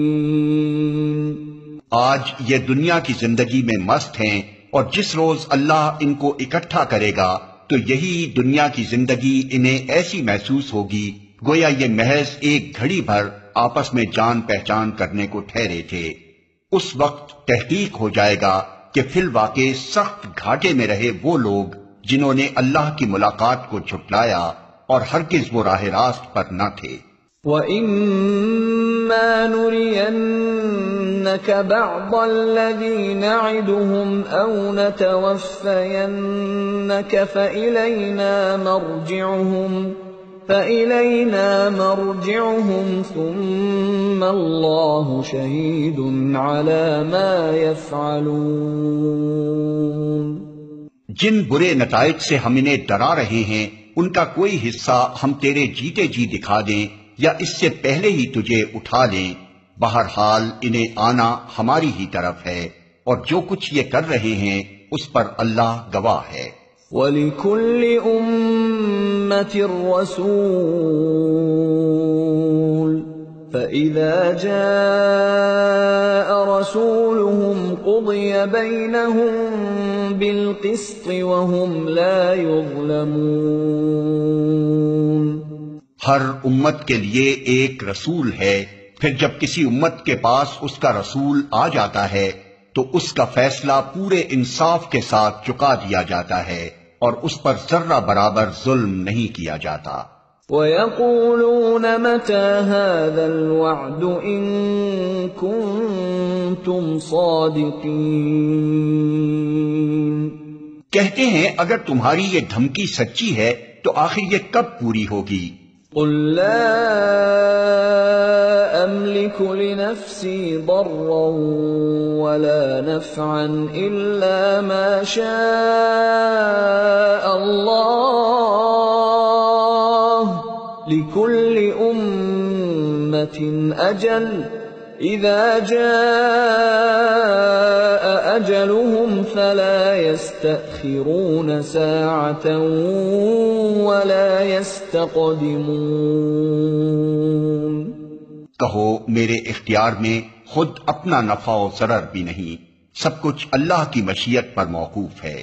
آج یہ دنیا کی زندگی میں مست ہیں، اور جس روز اللہ ان کو اکٹھا کرے گا تو یہی دنیا کی زندگی انہیں ایسی محسوس ہوگی گویا یہ محض ایک گھڑی بھر آپس میں جان پہچان کرنے کو ٹھہرے تھے۔ اس وقت تحقیق ہو جائے گا کہ فی الواقع سخت گھاٹے میں رہے وہ لوگ جنہوں نے اللہ کی ملاقات کو جھٹلایا اور ہرگز وہ راہ راست پر نہ تھے۔ وَإِمَّا نُرِيَنَّكَ بَعْضَ الَّذِي نَعِدُهُمْ أَوْ نَتَوَفَّيَنَّكَ فَإِلَيْنَا مَرْجِعُهُمْ ثُمَّ اللَّهُ شَهِيدٌ عَلَى مَا يَفْعَلُونَ۔ جن برے نتائج سے ہم انہیں ڈرا رہے ہیں ان کا کوئی حصہ ہم تیرے جیتے جی دکھا دیں یا اس سے پہلے ہی تجھے اٹھا لیں، بہرحال انہیں آنا ہماری ہی طرف ہے، اور جو کچھ یہ کر رہے ہیں اس پر اللہ گواہ ہے۔ وَلِكُلِّ أُمَّةٍ رَّسُولٌ فَإِذَا جَاءَ رَسُولُهُمْ قُضِيَ بَيْنَهُم بِالْقِسْطِ وَهُمْ لَا يُظْلَمُونَ۔ ہر امت کے لیے ایک رسول ہے، پھر جب کسی امت کے پاس اس کا رسول آ جاتا ہے تو اس کا فیصلہ پورے انصاف کے ساتھ چکا دیا جاتا ہے اور اس پر ذرہ برابر ظلم نہیں کیا جاتا۔ وَيَقُولُونَ مَتَى هَذَا الْوَعْدُ إِن كُنتُمْ صَادِقِينَ۔ کہتے ہیں اگر تمہاری یہ دھمکی سچی ہے تو آخر یہ کب پوری ہوگی؟ قُل لَّا أَمْلِكُ لِنَفْسِي ضَرًّا وَلَا نَفْعًا إِلَّا مَا شَاءَ اللَّهُ لِكُلِّ أُمَّةٍ أَجَلٌ إِذَا جَاءَ أَجَلُهُمْ فَلَا يَسْتَأْخِرُونَ سَاعَةً وَلَا يَسْتَقْدِمُونَ۔ کہو میرے اختیار میں خود اپنا نفع و ضرر بھی نہیں، سب کچھ اللہ کی مشیت پر موقوف ہے۔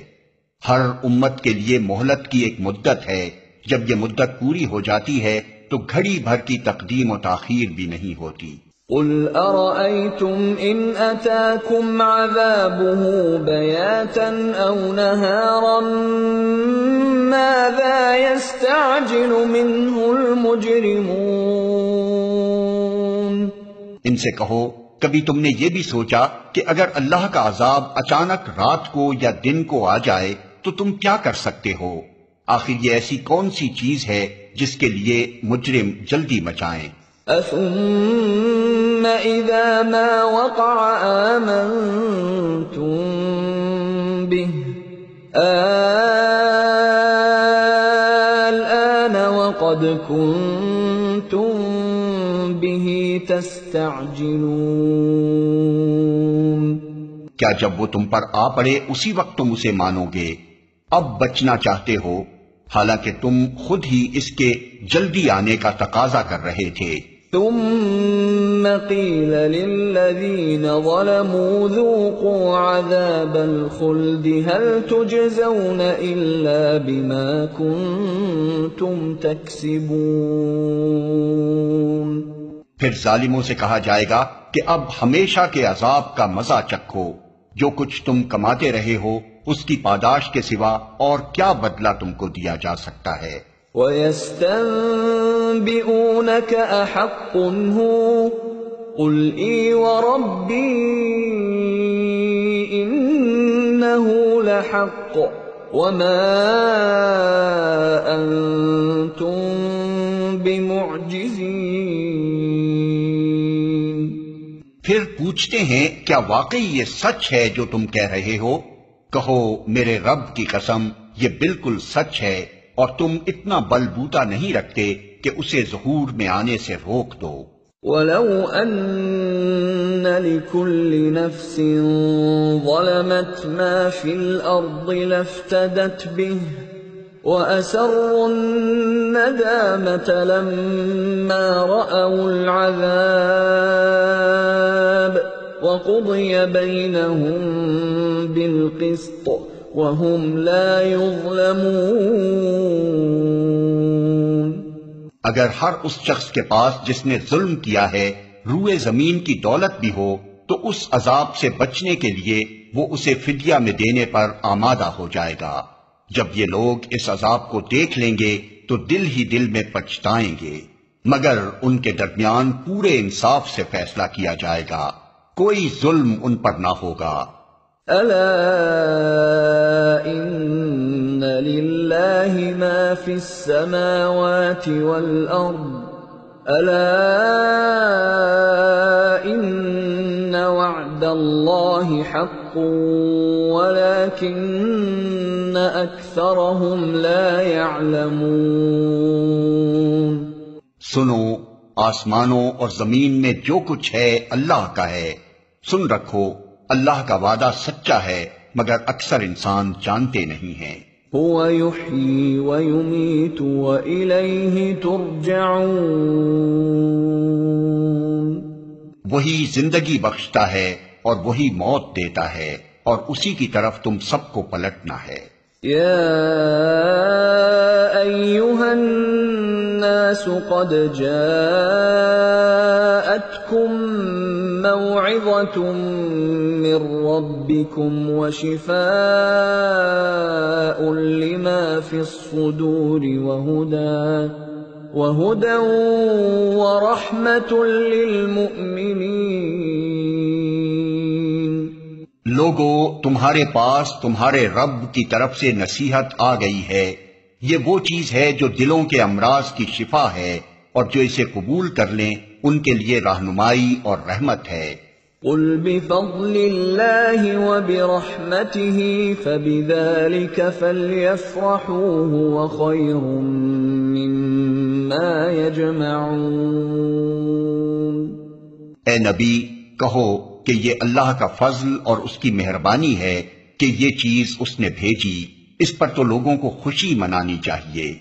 ہر امت کے لیے مہلت کی ایک مدت ہے، جب یہ مدت پوری ہو جاتی ہے تو گھڑی بھر کی تقدیم و تاخیر بھی نہیں ہوتی۔ قُلْ أَرَأَيْتُمْ إِنْ أَتَاكُمْ عَذَابُهُ بَيَاتًا أَوْ نَهَارًا مَاذَا يَسْتَعْجِلُ مِنْهُ الْمُجْرِمُونَ۔ ان سے کہو کبھی تم نے یہ بھی سوچا کہ اگر اللہ کا عذاب اچانک رات کو یا دن کو آ جائے تو تم کیا کر سکتے ہو؟ آخر یہ ایسی کون سی چیز ہے جس کے لیے مجرم جلدی مچائیں؟ أَثُمَّ إِذَا مَا وَقَعَ آمَنْتُمْ بِهِ الْآنَ وَقَدْ كُنْتُمْ بِهِ تَسْتَعْجِلُونَ۔ کیا جب وہ تم پر آ پڑے اسی وقت تم اسے مانو گے؟ اب بچنا چاہتے ہو، حالانکہ تم خود ہی اس کے جلدی آنے کا تقاضا کر رہے تھے۔ ثم قيل للذين ظلموا ذوقوا عذاب الخلد هل تجزون إلا بما كنتم تكسبون۔ پھر ظالموں سے کہا جائے گا کہ اب ہمیشہ کے عذاب کا مزہ چکھو، جو کچھ تم کماتے رہے ہو اس کی پاداش کے سوا اور کیا بدلہ تم کو دیا جا سکتا ہے۔ وَيَسْتَنبِئُونَكَ أَحَقٌّ هُوَ قُلْ إِي وَرَبِّي إِنَّهُ لَحَقٌّ وَمَا أَنتُم بِمُعْجِزِينَ۔ پھر پوچھتے ہیں کیا واقعی یہ سچ ہے جو تم کہہ رہے ہو؟ کہو میرے رب کی قسم یہ بالکل سچ ہے، اور تم اتنا بل بوتا نہیں رکھتے کہ اسے ظہور میں آنے سے روک دو۔ وَلَوْ أَنَّ لِكُلِّ نَفْسٍ ظَلَمَتْ مَا فِي الْأَرْضِ لَافْتَدَتْ بِهِ وَأَسَرُّوا النَّدَامَةَ لَمَّا رَأَوُا الْعَذَابَ وَقُضِيَ بَيْنَهُم بِالْقِسْطِ وَهُمْ لَا يُظْلَمُونَ۔ اگر ہر اس شخص کے پاس جس نے ظلم کیا ہے روئے زمین کی دولت بھی ہو تو اس عذاب سے بچنے کے لیے وہ اسے فدیہ میں دینے پر آمادہ ہو جائے گا۔ جب یہ لوگ اس عذاب کو دیکھ لیں گے تو دل ہی دل میں پچھتائیں گے، مگر ان کے درمیان پورے انصاف سے فیصلہ کیا جائے گا، کوئی ظلم ان پر نہ ہوگا۔ أَلَا إِنَّ لِلَّهِ مَا فِي السَّمَاوَاتِ وَالْأَرْضِ أَلَا إِنَّ وَعْدَ اللَّهِ حَقٌّ وَلَكِنَّ أَكْثَرَهُمْ لَا يَعْلَمُونَ۔ سنو، آسمانوں اور زمین میں جو کچھ ہے اللہ کا ہے، سن رکھو اللہ کا وعدہ سچا ہے مگر اکثر انسان جانتے نہیں ہیں۔ هو يحيي ويميت وإليه ترجعون۔ وہی زندگی بخشتا ہے اور وہی موت دیتا ہے اور اسی کی طرف تم سب کو پلٹنا ہے۔ يا أيها الناس قد جاءتكم موعظة من ربكم وشفاء لما في الصدور وهدى ورحمة للمؤمنين۔ لوگو، تمہارے پاس تمہارے رب کی طرف سے نصیحت آ گئی ہے، یہ وہ چیز ہے جو دلوں کے امراض کی شفا ہے، اور جو اسے قبول کر لیں ان کے لیے رہنمائی اور رحمت ہے۔ قل بفضل اللہ وبرحمتہ فبذلک فلیفرحوا هو خیر مما یجمعون۔ اے نبی، کہو کہ یہ اللہ کا فضل اور اس کی مہربانی ہے کہ یہ چیز اس نے بھیجی، اس پر تو لوگوں کو خوشی منانی چاہیے،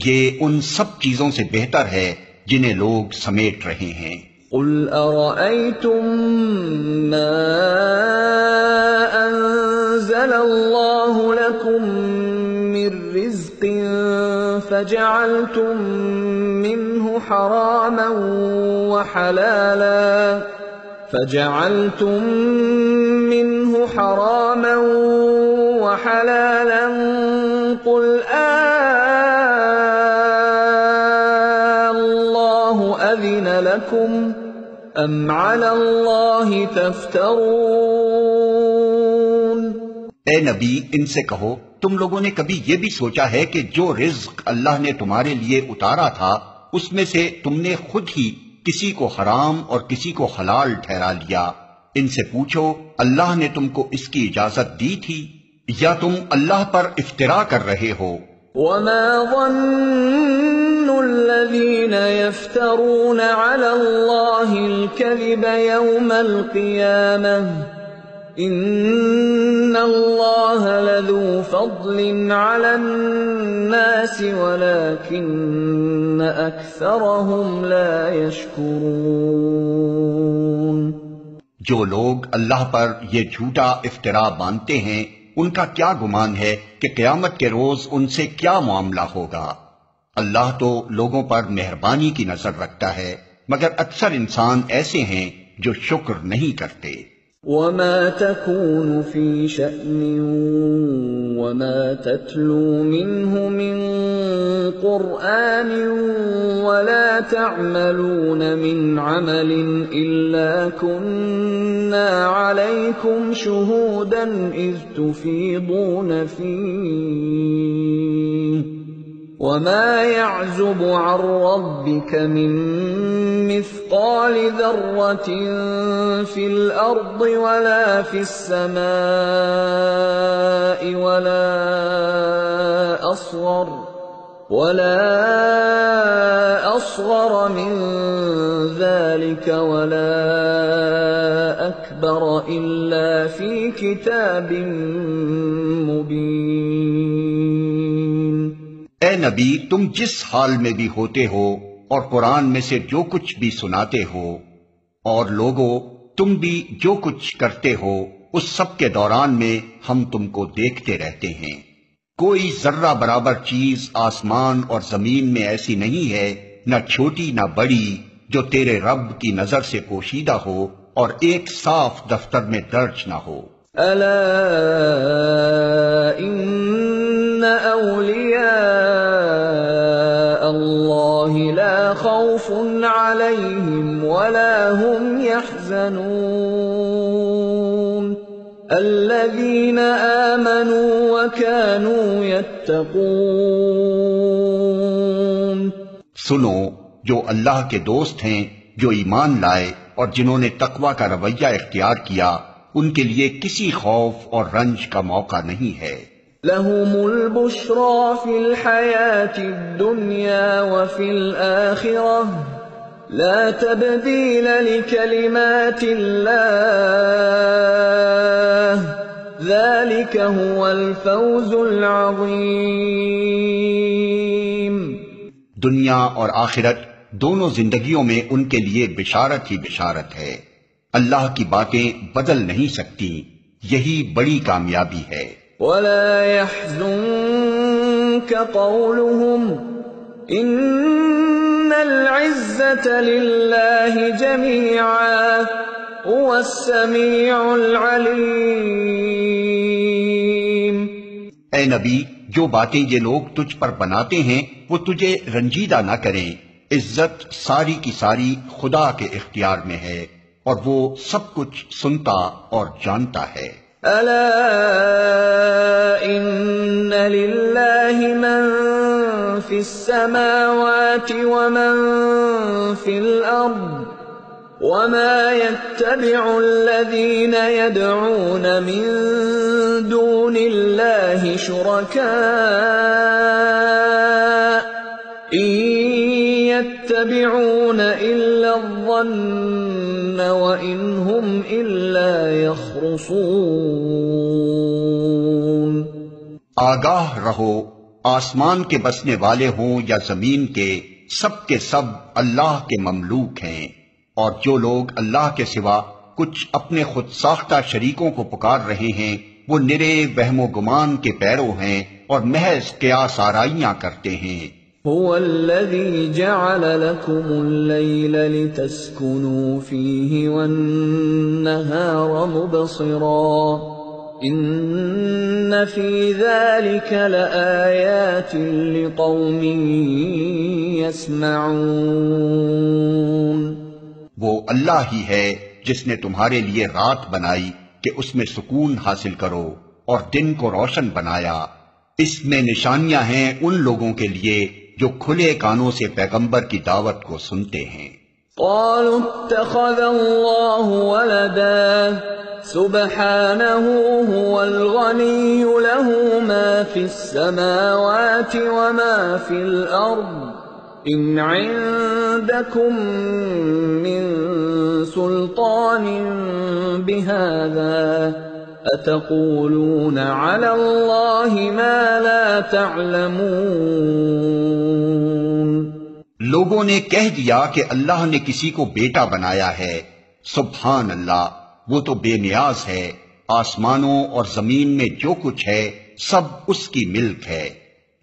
یہ ان سب چیزوں سے بہتر ہے جنہیں لوگ سمیٹ رہے ہیں۔ قل ارأيتم ما انزل الله لكم من رزق فجعلتم منه حراما وحلالا قل الله أذن لكم أم على الله تفترون۔ اے نبی، ان سے کہو تم لوگوں نے کبھی یہ بھی سوچا ہے کہ جو رزق اللہ نے تمہارے لیے اتارا تھا اس میں سے تم نے خود ہی کسی کو حرام اور کسی کو حلال ٹھہرا لیا؟ ان سے پوچھو اللہ نے تم کو اس کی اجازت دی تھی یا تم اللہ پر افترا کر رہے ہو؟ وما ظن الذين يفترون على الله الكذب يوم القيامة إن الله لذو فضل على الناس ولكن أكثرهم لا يشكرون۔ جو لوگ اللہ پر یہ جھوٹا افترا باندھتے ہیں ان کا کیا گمان ہے کہ قیامت کے روز ان سے کیا معاملہ ہوگا؟ اللہ تو لوگوں پر مہربانی کی نظر رکھتا ہے مگر اکثر انسان ایسے ہیں جو شکر نہیں کرتے۔ وما تكون في شأن وما تتلو منه من قرآن ولا تعملون من عمل إلا كنا عليكم شهودا إذ تفيضون فيه وما يعزب عن ربك من مثقال ذرة في الأرض ولا في السماء ولا أصغر من ذلك ولا أكبر إلا في كتاب مبين۔ اے نبی، تم جس حال میں بھی ہوتے ہو اور قرآن میں سے جو کچھ بھی سناتے ہو، اور لوگو تم بھی جو کچھ کرتے ہو، اس سب کے دوران میں ہم تم کو دیکھتے رہتے ہیں۔ کوئی ذرہ برابر چیز آسمان اور زمین میں ایسی نہیں ہے، نہ چھوٹی نہ بڑی، جو تیرے رب کی نظر سے پوشیدہ ہو اور ایک صاف دفتر میں درج نہ ہو۔ ألا إن أولياء الله لا خوف عليهم ولا هم يحزنون الذين آمنوا وكانوا يتقون۔ سنو، جو اللہ کے دوست ہیں، جو ایمان لائے اور جنہوں نے تقوی کا رویہ اختیار کیا، ان کے لیے کسی خوف اور رنج کا موقع نہیں ہے۔ لهم البشرى في الحياة الدنيا وفي الآخرة لا تبديل لكلمات الله ذلك هو الفوز العظيم۔ دنیا اور آخرت دونوں زندگیوں میں ان کے لیے بشارت ہی بشارت ہے۔ اللہ کی باتیں بدل نہیں سکتی، یہی بڑی کامیابی ہے۔ وَلَا يَحْزُنكَ قَوْلُهُمْ إِنَّ الْعِزَّةَ لِلَّهِ جَمِيعًا هُوَ السَّمِيعُ الْعَلِيمُ۔ اے نبی، جو باتیں یہ لوگ تجھ پر بناتے ہیں وہ تجھے رنجیدہ نہ کریں، عزت ساری کی ساری خدا کے اختیار میں ہے اور وہ سب کچھ سنتا اور جانتا ہے۔ ألا إن لله من في السماوات ومن في الأرض وما يتبع الذين يدعون من دون الله شركاء إن يتبعون إلا الظن وإن هم إلا يخرصون۔ آگاہ رہو، آسمان کے بسنے والے ہوں یا زمین کے سب اللہ کے مملوک ہیں، اور جو لوگ اللہ کے سوا کچھ اپنے خود ساختہ شریکوں کو پکار رہے ہیں وہ نرے وہم و گمان کے پیرو ہیں اور محض قیاس آرائیاں کرتے ہیں۔ هو الذي جعل لكم الليل لتسكنوا فيه والنهار مبصرا إن في ذلك لآيات لقوم يسمعون۔ وہ اللہ ہی ہے جس نے تمہارے لیے رات بنائی کہ اس میں سکون حاصل کرو اور دن کو روشن بنایا، اس میں نشانیاں ہیں ان لوگوں کے لیے جو کھلے کانوں سے پیغمبر کی دعوت کو سنتے ہیں۔ قالوا اتخذ الله ولدا سبحانه هو الغني له ما في السماوات وما في الأرض إن عندكم من سلطان بهذا أتقولون على الله ما لا تعلمون۔ لوگوں نے کہہ دیا کہ اللہ نے کسی کو بیٹا بنایا ہے۔ سبحان اللہ، وہ تو بے نیاز ہے، آسمانوں اور زمین میں جو کچھ ہے سب اس کی ملک ہے۔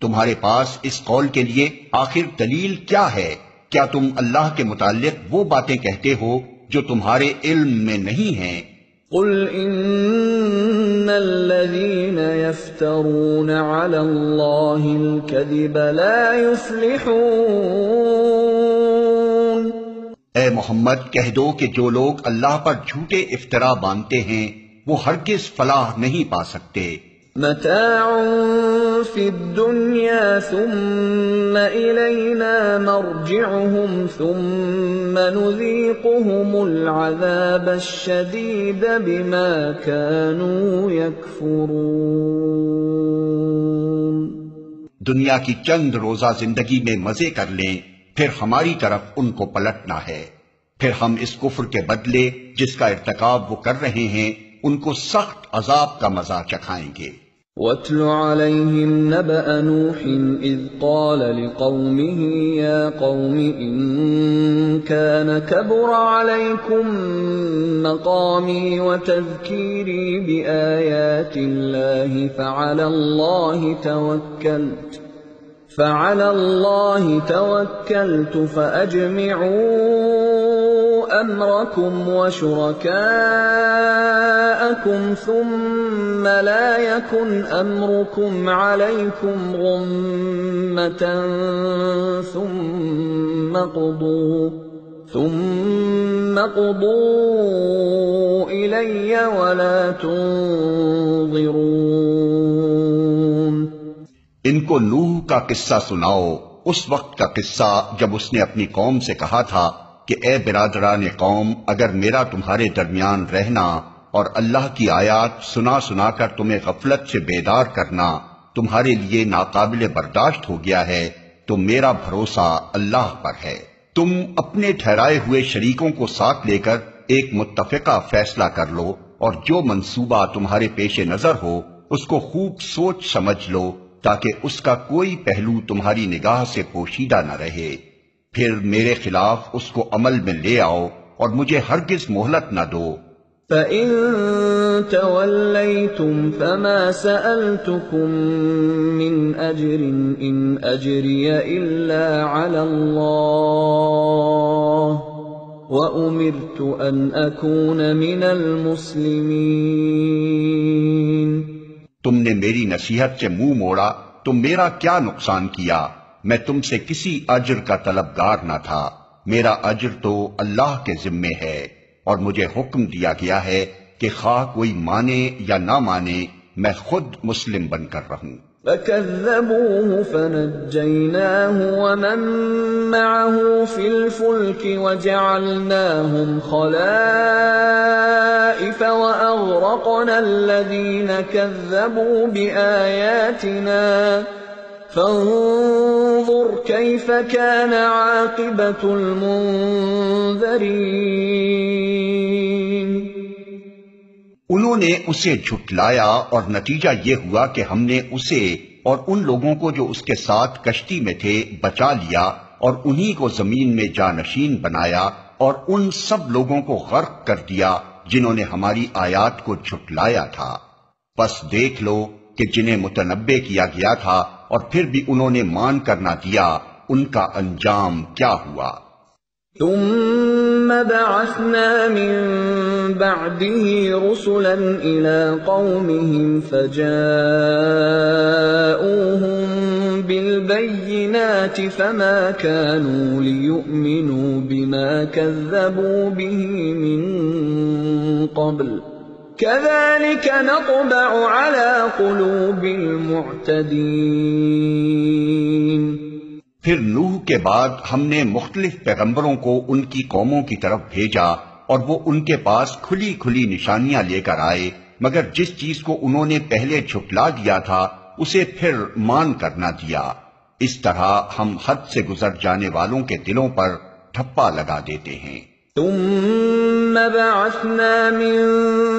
تمہارے پاس اس قول کے لیے آخر دلیل کیا ہے؟ کیا تم اللہ کے متعلق وہ باتیں کہتے ہو جو تمہارے علم میں نہیں ہیں؟ قل ان الذين يفترون على الله الكذب لا يفلحون۔ اے محمد کہہ دو کہ جو لوگ اللہ پر جھوٹے افطرا باندھتے ہیں وہ ہرگز فلاح نہیں پا سکتے۔ متاع في الدنيا ثم إلينا مرجعهم ثم نذيقهم العذاب الشديد بما كانوا يكفرون۔ دنیا کی چند روزہ زندگی میں مزے کر لیں، پھر ہماری طرف ان کو پلٹنا ہے، پھر ہم اس کفر کے بدلے جس کا ارتکاب وہ کر رہے ہیں ان کو سخت عذاب کا مزہ چکھائیں گے۔ وَاتْلُ عَلَيْهِمْ نَبَأَ نُوحٍ إِذْ قَالَ لِقَوْمِهِ يَا قَوْمِ إِن كَانَ كَبُرَ عَلَيْكُمْ مَقَامِي وَتَذْكِيرِي بِآيَاتِ اللَّهِ فَعَلَى اللَّهِ تَوَكَّلْتُ فَأَجْمِعُوا أَمْرَكُمْ وَشُرَكَاءَكُمْ ثُمَّ لَا يَكُنْ أَمْرُكُمْ عَلَيْكُمْ غُمَّةً ثُمَّ قُضُوا إِلَيَّ وَلَا تُنظِرُونَ۔ ان کو نوح کا قصہ سناؤ، اس وقت کا قصہ جب اس نے اپنی قوم سے کہا تھا کہ اے برادران قوم، اگر میرا تمہارے درمیان رہنا اور اللہ کی آیات سنا سنا کر تمہیں غفلت سے بیدار کرنا تمہارے لیے ناقابل برداشت ہو گیا ہے تو میرا بھروسہ اللہ پر ہے۔ تم اپنے ٹھہرائے ہوئے شریکوں کو ساتھ لے کر ایک متفقہ فیصلہ کر لو، اور جو منصوبہ تمہارے پیش نظر ہو اس کو خوب سوچ سمجھ لو تاکہ اس کا کوئی پہلو تمہاری نگاہ سے پوشیدہ نہ رہے، پھر میرے خلاف اس کو عمل میں لے آؤ اور مجھے ہرگز مہلت نہ دو۔ فَإِن تَوَلَّيْتُمْ فَمَا سَأَلْتُكُم مِّنْ أَجْرٍ إِنْ أَجْرِيَ إِلَّا عَلَى اللَّهِ وَأُمِرْتُ أَنْ أَكُونَ مِنَ الْمُسْلِمِينَ۔ تم نے میری نصیحت سے منہ موڑا تو میرا کیا نقصان کیا؟ میں تم سے کسی اجر کا طلبگار نہ تھا، میرا اجر تو اللہ کے ذمے ہے، اور مجھے حکم دیا گیا ہے کہ خواہ کوئی مانے یا نہ مانے میں خود مسلم بن کر رہوں۔ فَكَذَّبُوهُ فَنَجَّيْنَاهُ وَمَن مَّعَهُ فِي الْفُلْكِ وَجَعَلْنَاهُمْ خَلَائِفَ وَأَغْرَقْنَا الَّذِينَ كَذَّبُوا بِآيَاتِنَا فَانظُرْ كَيْفَ كَانَ عَاقِبَةُ الْمُنذَرِينَ۔ انہوں نے اسے جھٹلایا اور نتیجہ یہ ہوا کہ ہم نے اسے اور ان لوگوں کو جو اس کے ساتھ کشتی میں تھے بچا لیا، اور انہی کو زمین میں جانشین بنایا، اور ان سب لوگوں کو غرق کر دیا جنہوں نے ہماری آیات کو جھٹلایا تھا۔ پس دیکھ لو کہ جنہیں متنبع کیا گیا تھا اور پھر بھی انہوں نے مان کر نہ دیا، ان کا انجام کیا ہوا۔ ثم بعثنا من بعده رسلا إلى قومهم فجاءوهم بالبينات فما كانوا ليؤمنوا بما كذبوا به من قبل كذلك نطبع على قلوب المعتدين۔ پھر نوح کے بعد ہم نے مختلف پیغمبروں کو ان کی قوموں کی طرف بھیجا، اور وہ ان کے پاس کھلی کھلی نشانیاں لے کر آئے، مگر جس چیز کو انہوں نے پہلے جھٹلا دیا تھا اسے پھر مان کر نہ دیا۔ اس طرح ہم حد سے گزر جانے والوں کے دلوں پر ٹھپا لگا دیتے ہیں۔ ثم بعثنا من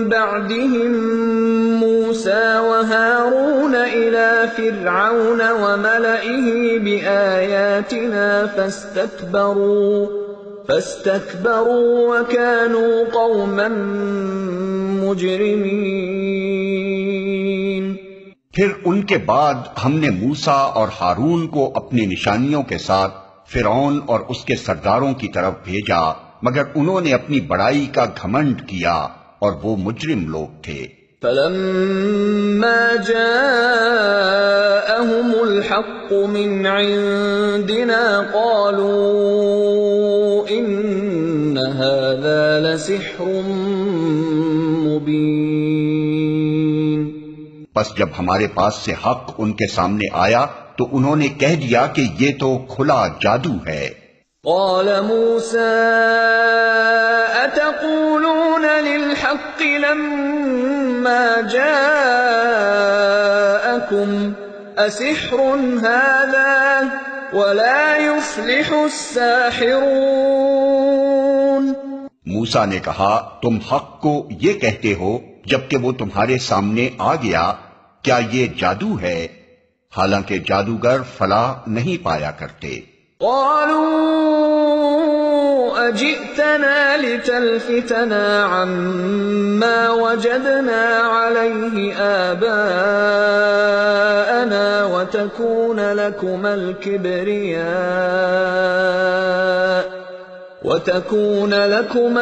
بعدهم موسى وهارون إلى فرعون وملئه بآياتنا فاستكبروا وكانوا قوما مجرمين۔ پھر ان کے بعد ہم نے موسیٰ اور ہارون کو اپنی نشانیوں کے ساتھ فرعون اور اس کے سرداروں کی طرف بھیجا، مگر انہوں نے اپنی بڑائی کا گھمنڈ کیا اور وہ مجرم لوگ تھے۔ فَلَمَّا جَاءَهُمُ الْحَقُّ مِنْ عِنْدِنَا قَالُوا إِنَّ هَذَا لَسِحْرٌ مُبِينٌ۔ پس جب ہمارے پاس سے حق ان کے سامنے آیا تو انہوں نے کہہ دیا کہ یہ تو کھلا جادو ہے۔ قال موسى أتقولون للحق لما جاءكم أسحر هذا ولا يفلح الساحرون۔ موسیٰ نے کہا تم حق کو یہ کہتے ہو جبکہ وہ تمہارے سامنے آ گیا، کیا یہ جادو ہے؟ حالانکہ جادوگر فلاح نہیں پایا کرتے۔ قالوا اجئتنا لتلفتنا عما وجدنا عليه آباءنا وتكون لكما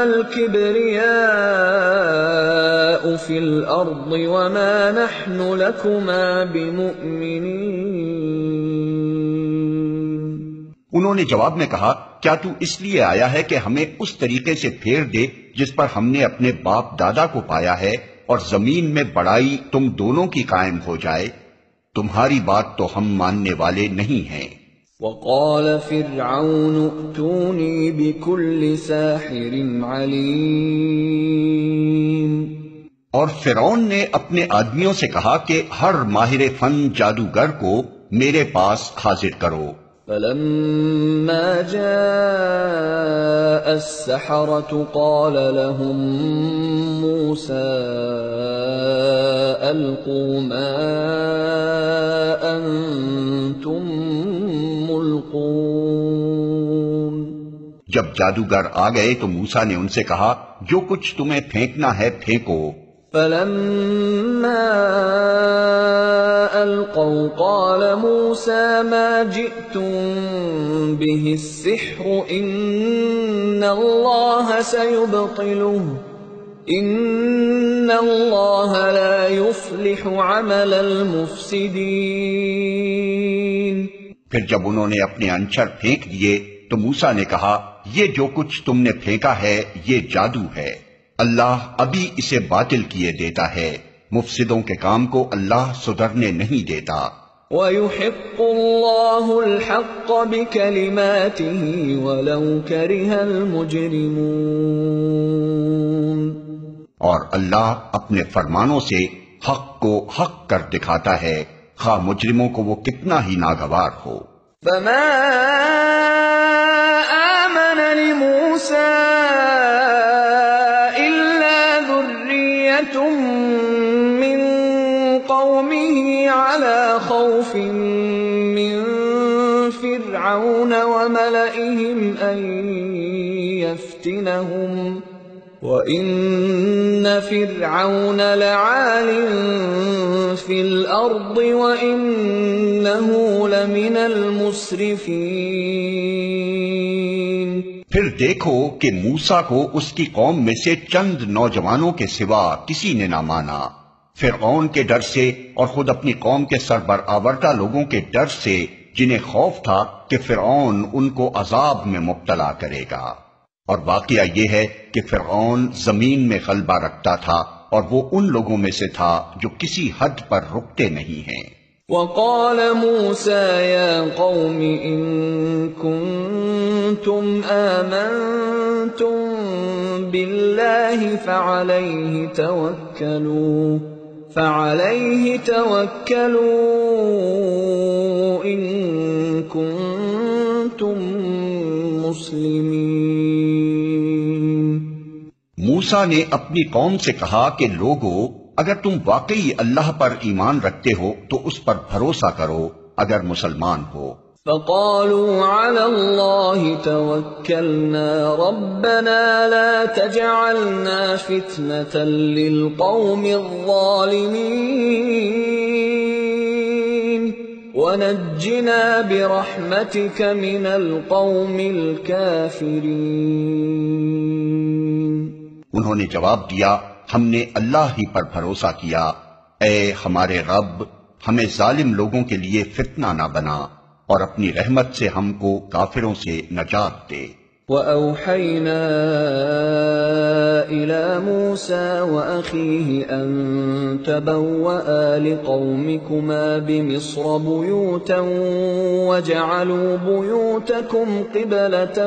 الكبرياء في الأرض وما نحن لكما بمؤمنين۔ انہوں نے جواب میں کہا کیا تو اس لیے آیا ہے کہ ہمیں اس طریقے سے پھیر دے جس پر ہم نے اپنے باپ دادا کو پایا ہے، اور زمین میں بڑائی تم دونوں کی قائم ہو جائے؟ تمہاری بات تو ہم ماننے والے نہیں ہیں۔ وقال فرعون ائتوني بكل ساحر عليم۔ اور فرعون نے اپنے آدمیوں سے کہا کہ ہر ماہر فن جادوگر کو میرے پاس حاضر کرو۔ فلما جاء السحرة قال لهم موسى ألقوا ما أنتم ملقون۔ جب جادوگر آ گئے تو موسیٰ نے ان سے کہا جو کچھ تمہیں پھینکنا ہے پھینکو۔ فلما ألقوا قال موسى ما جئتم به السحر إن الله سيبطله إن الله لا يفلح عمل المفسدين۔ پھر جب انہوں نے اپنے انچر پھینک دیے تو موسیٰ نے کہا یہ جو کچھ تم نے پھینکا ہے یہ جادو ہے، اللہ ابھی اسے باطل کیے دیتا ہے، مفسدوں کے کام کو اللہ سدھرنے نہیں دیتا۔ وَيُحِقُّ اللَّهُ الْحَقَّ بِكَلِمَاتِهِ وَلَوْ كَرِهَ الْمُجْرِمُونَ۔ اور اللہ اپنے فرمانوں سے حق کو حق کر دکھاتا ہے، خواہ مجرموں کو وہ کتنا ہی ناگوار ہو۔ فَمَا آمَنَ لِمُوسَىٰ من قومه على خوف من فرعون وملئهم أن يفتنهم وإن فرعون لعال في الأرض وإنه لمن المسرفين۔ پھر دیکھو کہ موسیٰ کو اس کی قوم میں سے چند نوجوانوں کے سوا کسی نے نہ مانا، فرعون کے ڈر سے اور خود اپنی قوم کے سربرآوردہ لوگوں کے ڈر سے، جنہیں خوف تھا کہ فرعون ان کو عذاب میں مبتلا کرے گا۔ اور واقعہ یہ ہے کہ فرعون زمین میں غلبہ رکھتا تھا اور وہ ان لوگوں میں سے تھا جو کسی حد پر رکتے نہیں ہیں۔ وقال موسى يا قوم إن كنتم آمنتم بالله فعليه توكلوا إن كنتم مسلمين۔ موسیٰ نے اپنی قوم سے کہا کہ لوگو اگر تم واقعی اللہ پر ایمان رکھتے ہو تو اس پر بھروسہ کرو اگر مسلمان ہو۔ فقالوا على الله توكلنا ربنا لا تجعلنا فتنة للقوم الظالمين ونجنا برحمتك من القوم الكافرين۔ انہوں نے جواب دیا ہم نے اللہ ہی پر بھروسہ کیا، اے ہمارے رب ہمیں ظالم لوگوں کے لیے فتنہ نہ بنا اور اپنی رحمت سے ہم کو کافروں سے نجات دے۔ وَأَوْحَيْنَا إِلَى مُوسَى وَأَخِيهِ أَن تَبَوَّآ لِقَوْمِكُمَا بِمِصْرَ بُيُوتًا وَاجْعَلُوا بُيُوتَكُمْ قِبْلَةً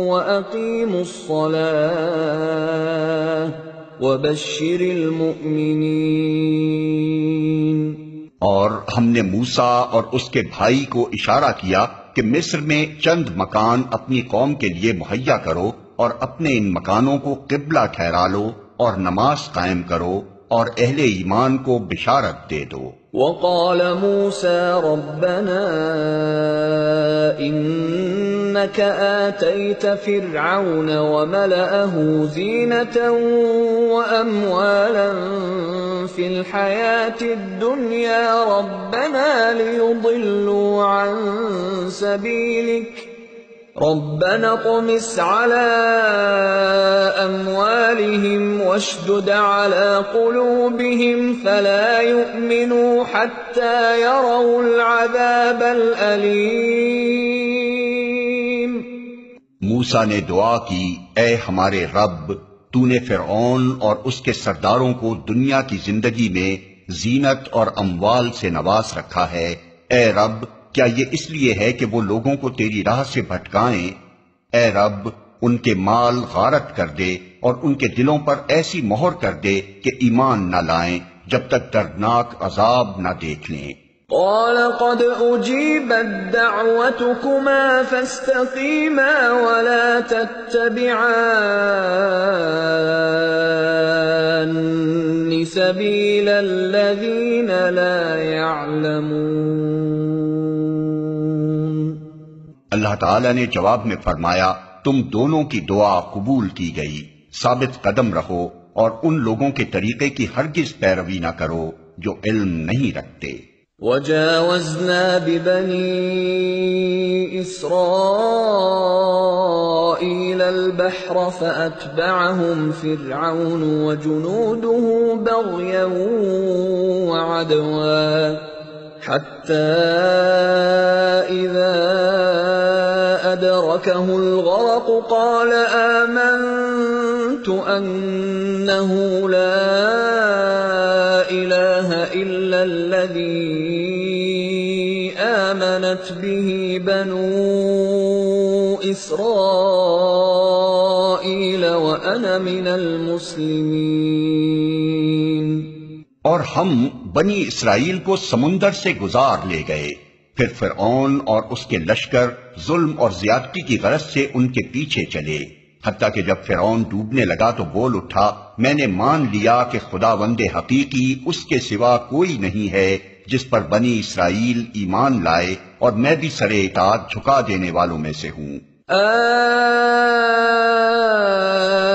وَأَقِيمُوا الصَّلَاةَ وَبَشِّرِ الْمُؤْمِنِينَ۔ اور ہم نے موسیٰ اور اس کے بھائی کو اشارہ کیا کہ مصر میں چند مکان اپنی قوم کے لیے مہیا کرو اور اپنے ان مکانوں کو قبلہ ٹھہرا لو اور نماز قائم کرو اور اہل ایمان کو بشارت دے دو۔ وقال موسى ربنا إنك آتيت فرعون وملأه زينة وأموالا في الحياة الدنيا ربنا ليضلوا عن سبيلك ربنا اطمس على أموالهم واشدد على قلوبهم فلا يؤمنوا حتى يروا العذاب الأليم۔ موسیٰ نے دعا کی، اے ہمارے رب، تو نے فرعون اور اس کے سرداروں کو دنیا کی زندگی میں زینت اور اموال سے نواز رکھا ہے۔ اے رب، کیا یہ اس لیے ہے کہ وہ لوگوں کو تیری راہ سے بھٹکائیں؟ اے رب، ان کے مال غارت کر دے اور ان کے دلوں پر ایسی مہر کر دے کہ ایمان نہ لائیں جب تک دردناک عذاب نہ دیکھ لیں۔ قال قد أجيبت دعوتكما فاستقيما ولا تتبعان سبيل الذين لا يعلمون۔ اللہ تعالیٰ نے جواب میں فرمایا، تم دونوں کی دعا قبول کی گئی، ثابت قدم رہو اور ان لوگوں کے طریقے کی ہرگز پیروی نہ کرو جو علم نہیں رکھتے۔ وجاوزنا ببني إسرائيل البحر فأتبعهم فرعون وجنوده بغيا وعدوا حتى إذا أدركه الغرق قال آمنت أنه لا إله إلا الذي آمنت به بنو إسرائيل وأنا من المسلمين۔ اور ہم بنی اسرائیل کو سمندر سے گزار لے گئے، پھر فرعون اور اس کے لشکر ظلم اور زیادتی کی غرض سے ان کے پیچھے چلے، حتیٰ کہ جب فرعون ڈوبنے لگا تو بول اٹھا، میں نے مان لیا کہ خداوند حقیقی اس کے سوا کوئی نہیں ہے جس پر بنی اسرائیل ایمان لائے، اور میں بھی سر اطاعت جھکا دینے والوں میں سے ہوں۔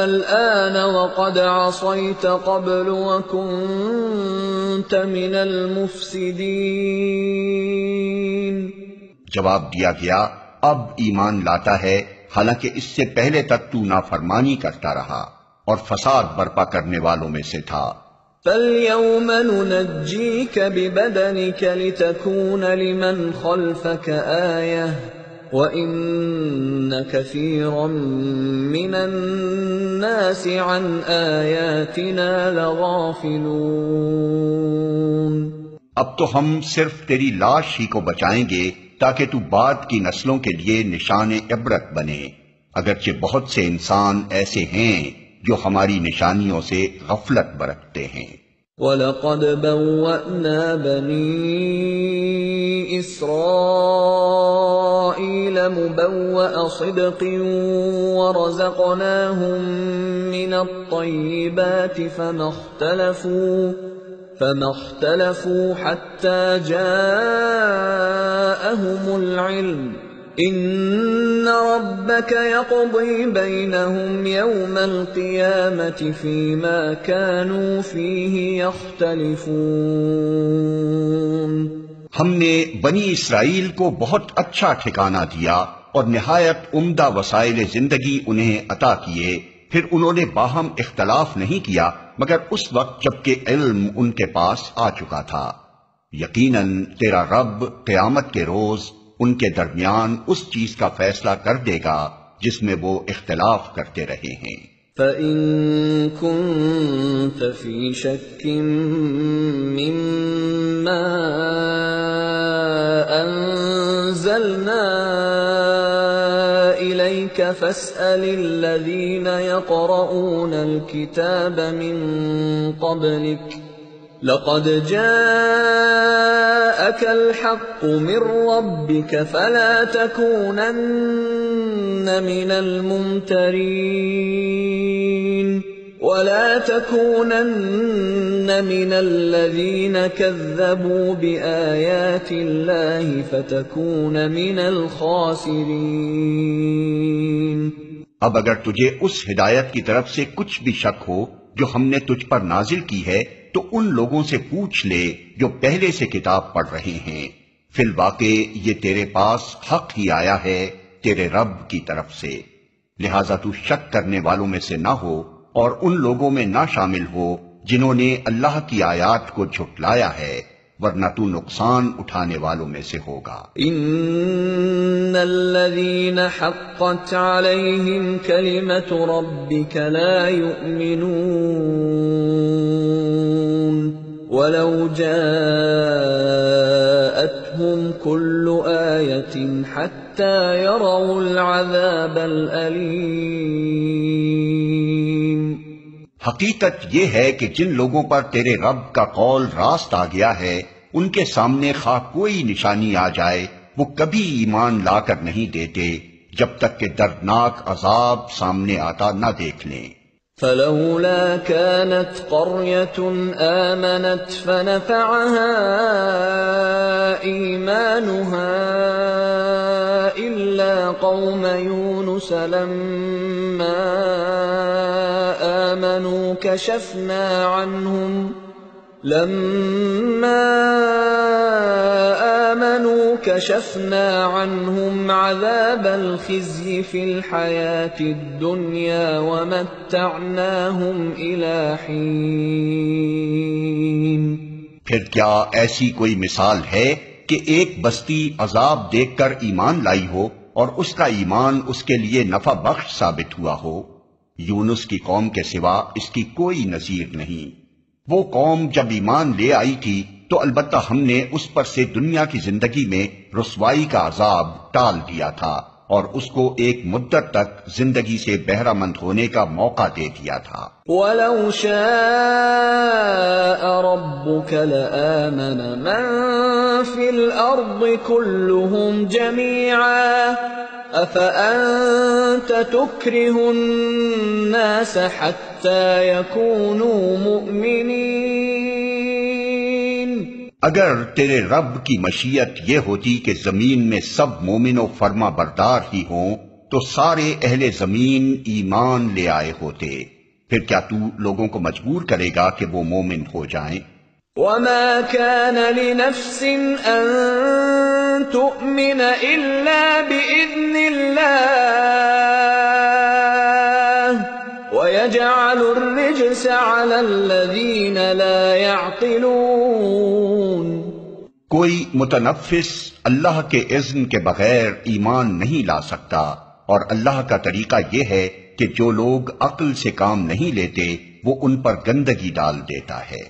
الآن وقد عصيت قبل وكنت من المفسدين۔ جواب دیا گیا، اب ایمان لاتا ہے، حالانکہ اس سے پہلے تک تو نافرمانی کرتا رہا اور فساد برپا کرنے والوں میں سے تھا۔ فَالْيَوْمَ نُنَجِّيكَ بِبَدَنِكَ لِتَكُونَ لِمَنْ خَلْفَكَ آيَةً وَإِنَّ كَثِيرًا مِّنَ النَّاسِ عَنْ آيَاتِنَا لَغَافِلُونَ۔ اب تو ہم صرف تیری لاش ہی کو بچائیں گے تاکہ تو بعد کی نسلوں کے لیے نشان عبرت بنے، اگرچہ بہت سے انسان ایسے ہیں جو ہماری نشانیوں سے غفلت برتتے ہیں۔ وَلَقَدْ بَوَّأْنَا بَنِي إِسْرَائِيلَ مُبَوَّأَ صِدْقٍ وَرَزَقْنَاهُم مِّنَ الطَّيِّبَاتِ فَمَا اخْتَلَفُوا حَتَّى جَاءَهُمُ الْعِلْمُ إِنَّ رَبَّكَ يَقْضِي بَيْنَهُمْ يَوْمَ الْقِيَامَةِ فِيمَا كَانُوا فِيهِ يَخْتَلِفُونَ۔ ہم نے بنی اسرائیل کو بہت اچھا ٹھکانہ دیا اور نہایت عمدہ وسائل زندگی انہیں عطا کیے، پھر انہوں نے باہم اختلاف نہیں کیا مگر اس وقت جبکہ علم ان کے پاس آ چکا تھا۔ یقیناً تیرا رب قیامت کے روز ان کے درمیان اس چیز کا فیصلہ کر دے گا جس میں وہ اختلاف کرتے رہے ہیں۔ فَإِن كُنتَ فِي شَكٍّ مِّمَّا أَنزَلْنَا إِلَيْكَ فَاسْأَلِ الَّذِينَ يَقْرَؤُونَ الْكِتَابَ مِن قَبْلِكَ لقد جاءك الحق من ربك فلا تكونن من الممترين ولا تكونن من الذين كذبوا بآيات الله فتكون من الخاسرين۔ اب اگر تجھے اس ہدایت کی طرف سے کچھ بھی شک ہو جو ہم نے تجھ پر نازل کی ہے تو ان لوگوں سے پوچھ لے جو پہلے سے کتاب پڑھ رہے ہیں، فی الواقع یہ تیرے پاس حق ہی آیا ہے تیرے رب کی طرف سے، لہذا تو شک کرنے والوں میں سے نہ ہو اور ان لوگوں میں نہ شامل ہو جنہوں نے اللہ کی آیات کو جھٹلایا ہے، ورنہ تو نقصان اٹھانے والوں میں سے ہوگا۔ ان الذين حقت عليهم كلمة ربك لا يؤمنون ولو جاءتهم كل آية حتى يروا العذاب الأليم۔ حقیقت یہ ہے کہ جن لوگوں پر تیرے رب کا قول راست آ گیا ہے ان کے سامنے خواہ کوئی نشانی آ جائے وہ کبھی ایمان لا کر نہیں دیتے جب تک کہ دردناک عذاب سامنے آتا نہ دیکھ لیں۔ فلولا كانت قرية آمنت فنفعها إيمانها إلا قوم يونس لما آمنوا كشفنا عنهم عذاب الخزي في الحياة الدنيا ومتعناهم إلى حين۔ پھر کیا ایسی کوئی مثال ہے کہ ایک بستی عذاب دیکھ کر ایمان لائی ہو اور اس کا ایمان اس کے لیے نفع بخش ثابت ہوا ہو؟ یونس کی قوم کے سوا اس کی کوئی نظیر نہیں۔ وہ قوم جب ایمان لے آئی تھی تو البتہ ہم نے اس پر سے دنیا کی زندگی میں رسوائی کا عذاب ٹال دیا تھا اور اس کو ایک مدت تک زندگی سے بہرہ مند ہونے کا موقع دے دیا تھا۔ وَلَوْ شَاءَ رَبُّكَ لَآمَنَ مَن فِي الْأَرْضِ كُلُّهُمْ جَمِيعًا أَفَأَنْتَ تُكْرِهُ النَّاسَ حَتَّى يَكُونُوا مُؤْمِنِينَ۔ اگر تیرے رب کی مشیت یہ ہوتی کہ زمین میں سب مومن و فرما بردار ہی ہوں تو سارے اہل زمین ایمان لے آئے ہوتے، پھر کیا تو لوگوں کو مجبور کرے گا کہ وہ مومن ہو جائیں؟ وَمَا كَانَ لِنَفْسٍ أَن تُؤْمِنَ إِلَّا بِإِذْنِ اللَّهِ وَيَجْعَلُ الرِّجْسَ عَلَى الَّذِينَ لَا يَعْقِلُونَ۔ کوئی متنفس اللہ کے اذن کے بغیر ایمان نہیں لا سکتا، اور اللہ کا طریقہ یہ ہے کہ جو لوگ عقل سے کام نہیں لیتے وہ ان پر گندگی ڈال دیتا ہے۔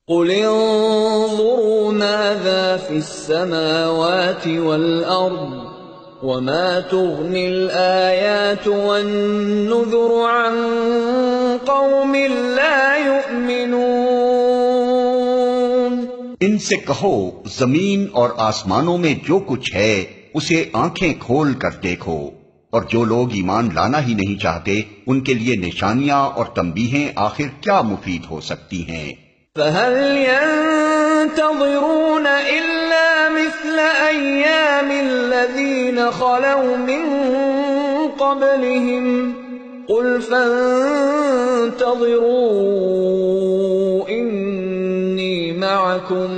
قُلِ انظُرُوا مَاذَا فِي السَّمَاوَاتِ وَالْأَرْضِ وَمَا تُغْنِي الْآيَاتُ وَالنُّذُرُ عَن قَوْمٍ لَا يُؤْمِنُونَ۔ ان سے کہو زمین اور آسمانوں میں جو کچھ ہے اسے آنکھیں کھول کر دیکھو، اور جو لوگ ایمان لانا ہی نہیں چاہتے ان کے لیے نشانیاں اور تنبیہیں آخر کیا مفید ہو سکتی ہیں؟ فَهَلْ يَنتَظِرُونَ إِلَّا مِثْلَ أَيَّامِ الَّذِينَ خَلَوْا مِن قَبْلِهِمْ قُلْ فَانتَظِرُوا إِنِّي مَعَكُمْ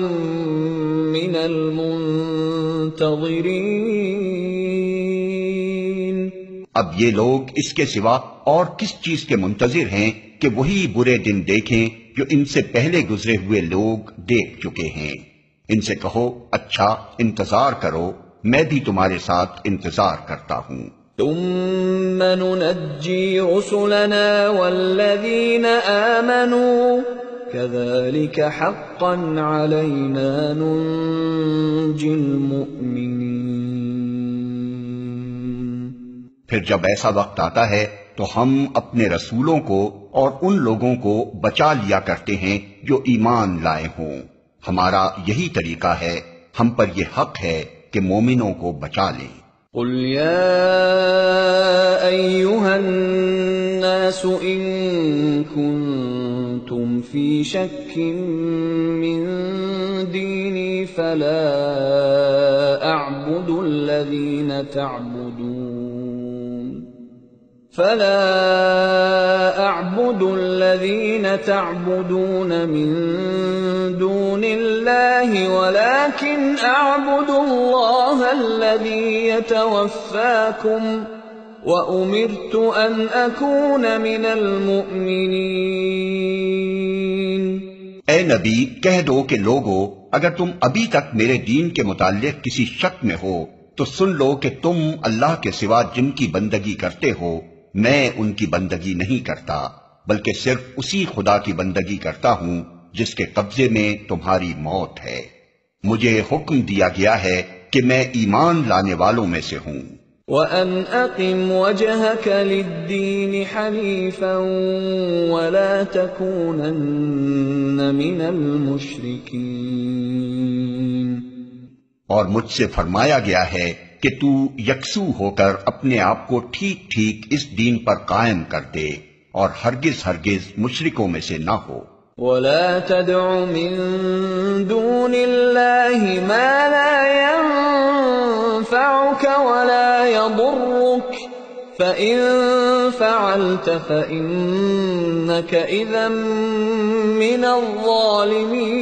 مِنَ الْمُنتَظِرِينَ۔ اب یہ لوگ اس کے سوا اور کس چیز کے منتظر ہیں کہ وہی برے دن دیکھیں جو ان سے پہلے گزرے ہوئے لوگ دیکھ چکے ہیں۔ ان سے کہو اچھا انتظار کرو، میں بھی تمہارے ساتھ انتظار کرتا ہوں۔ ثم ننجي رسلنا والذين آمنوا كذلك حقا علينا ننجي المؤمنين۔ پھر جب ایسا وقت آتا ہے تو ہم اپنے رسولوں کو اور ان لوگوں کو بچا لیا کرتے ہیں جو ایمان لائے ہوں۔ ہمارا یہی طریقہ ہے، ہم پر یہ حق ہے کہ مومنوں کو بچا لیں۔ قل يا أيها الناس إن كنتم في شك من ديني فلا أعبد الذين تعبدون من دون الله ولكن أعبد الله الذي يتوفاكم وأمرت أن أكون من المؤمنين۔ اے نبی کہہ دو کہ لوگو، اگر تم ابھی تک میرے دین کے متعلق کسی شک میں ہو تو سن لو کہ تم اللہ کے سوا جن کی بندگی کرتے ہو میں ان کی بندگی نہیں کرتا، بلکہ صرف اسی خدا کی بندگی کرتا ہوں جس کے قبضے میں تمہاری موت ہے۔ مجھے حکم دیا گیا ہے کہ میں ایمان لانے والوں میں سے ہوں۔ وَأَنْ أَقِمْ وَجْهَكَ لِلدِّينِ حَنِيفًا وَلَا تَكُونَنَّ مِنَ الْمُشْرِكِينَ۔ اور مجھ سے فرمایا گیا ہے کہ تو یکسو ہو کر اپنے آپ کو ٹھیک ٹھیک اس دین پر قائم کر دے اور ہرگز ہرگز مشرکوں میں سے نہ ہو۔ وَلَا تَدْعُ مِن دُونِ اللَّهِ مَا لَا يَنفَعُكَ وَلَا يَضُرُّكَ فَإِن فَعَلْتَ فَإِنَّكَ إِذًا مِّنَ الظَّالِمِينَ۔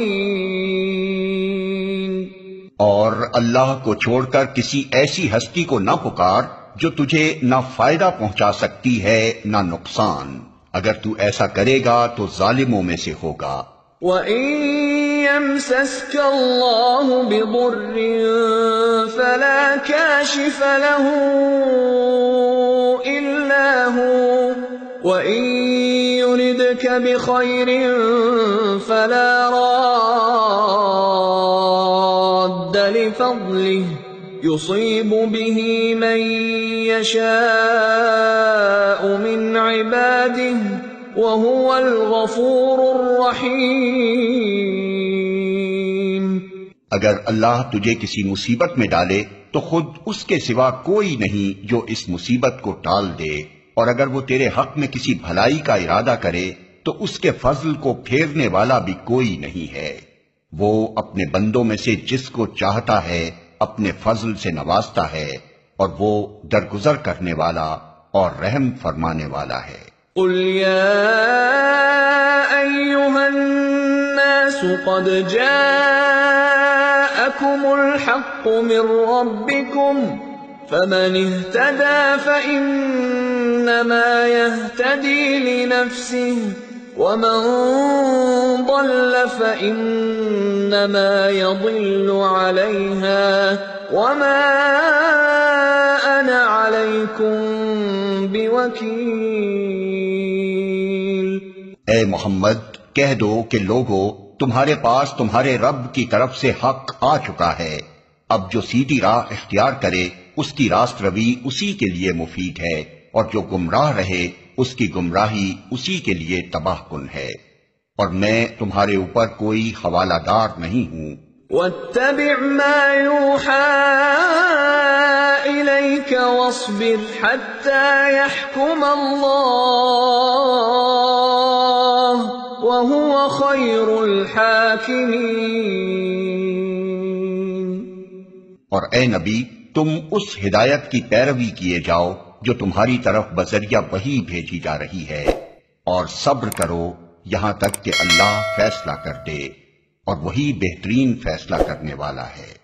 اور اللہ کو چھوڑ کر کسی ایسی ہستی کو نہ پکار جو تجھے نہ فائدہ پہنچا سکتی ہے نہ نقصان، اگر تو ایسا کرے گا تو ظالموں میں سے ہوگا۔ وَإِن يَمْسَسْكَ اللَّهُ بِضُرٍّ فَلَا كَاشِفَ لَهُ إِلَّا هُوَ وَإِن يُرِدْكَ بِخَيْرٍ فَلَا رَادَّ لِفَضْلِهِ يُصِيبُ بِهِ مَن يَشَاءُ مِنْ عِبَادِهِ وَهُوَ الْغَفُورُ الرَّحِيمُ۔ اگر اللہ تجھے کسی مصیبت میں ڈالے تو خود اس کے سوا کوئی نہیں جو اس مصیبت کو ٹال دے، اور اگر وہ تیرے حق میں کسی بھلائی کا ارادہ کرے تو اس کے فضل کو پھیرنے والا بھی کوئی نہیں ہے۔ وہ اپنے بندوں میں سے جس کو چاہتا ہے اپنے فضل سے نوازتا ہے، اور وہ درگزر کرنے والا اور رحم فرمانے والا ہے۔ قل يا أيها الناس قد جاءكم الحق من ربكم فمن اهتدى فإنما يهتدي لنفسه ومن ضل فإنما يضل عليها وما أنا عليكم بوكيل۔ اے محمد کہہ دو کہ لوگو، تمہارے پاس تمہارے رب کی طرف سے حق آ چکا ہے، اب جو سیدھی راہ اختیار کرے اس کی راست روی اسی کے لیے مفید ہے، اور جو گمراہ رہے اس کی گمراہی اسی کے لیے تباہ کن ہے، اور میں تمہارے اوپر کوئی حوالہ دار نہیں ہوں۔ وَاتَّبِعْ مَا يُوحَى إِلَيْكَ وَاصْبِرْ حَتَّى يَحْكُمَ اللَّهُ وَهُوَ خَيْرُ الْحَاكِمِينَ۔ اور اے نبی تم اس ہدایت کی پیروی کیے جاؤ جو تمہاری طرف بذریعہ وحی بھیجی جا رہی ہے، اور صبر کرو یہاں تک کہ اللہ فیصلہ کر دے، اور وہی بہترین فیصلہ کرنے والا ہے۔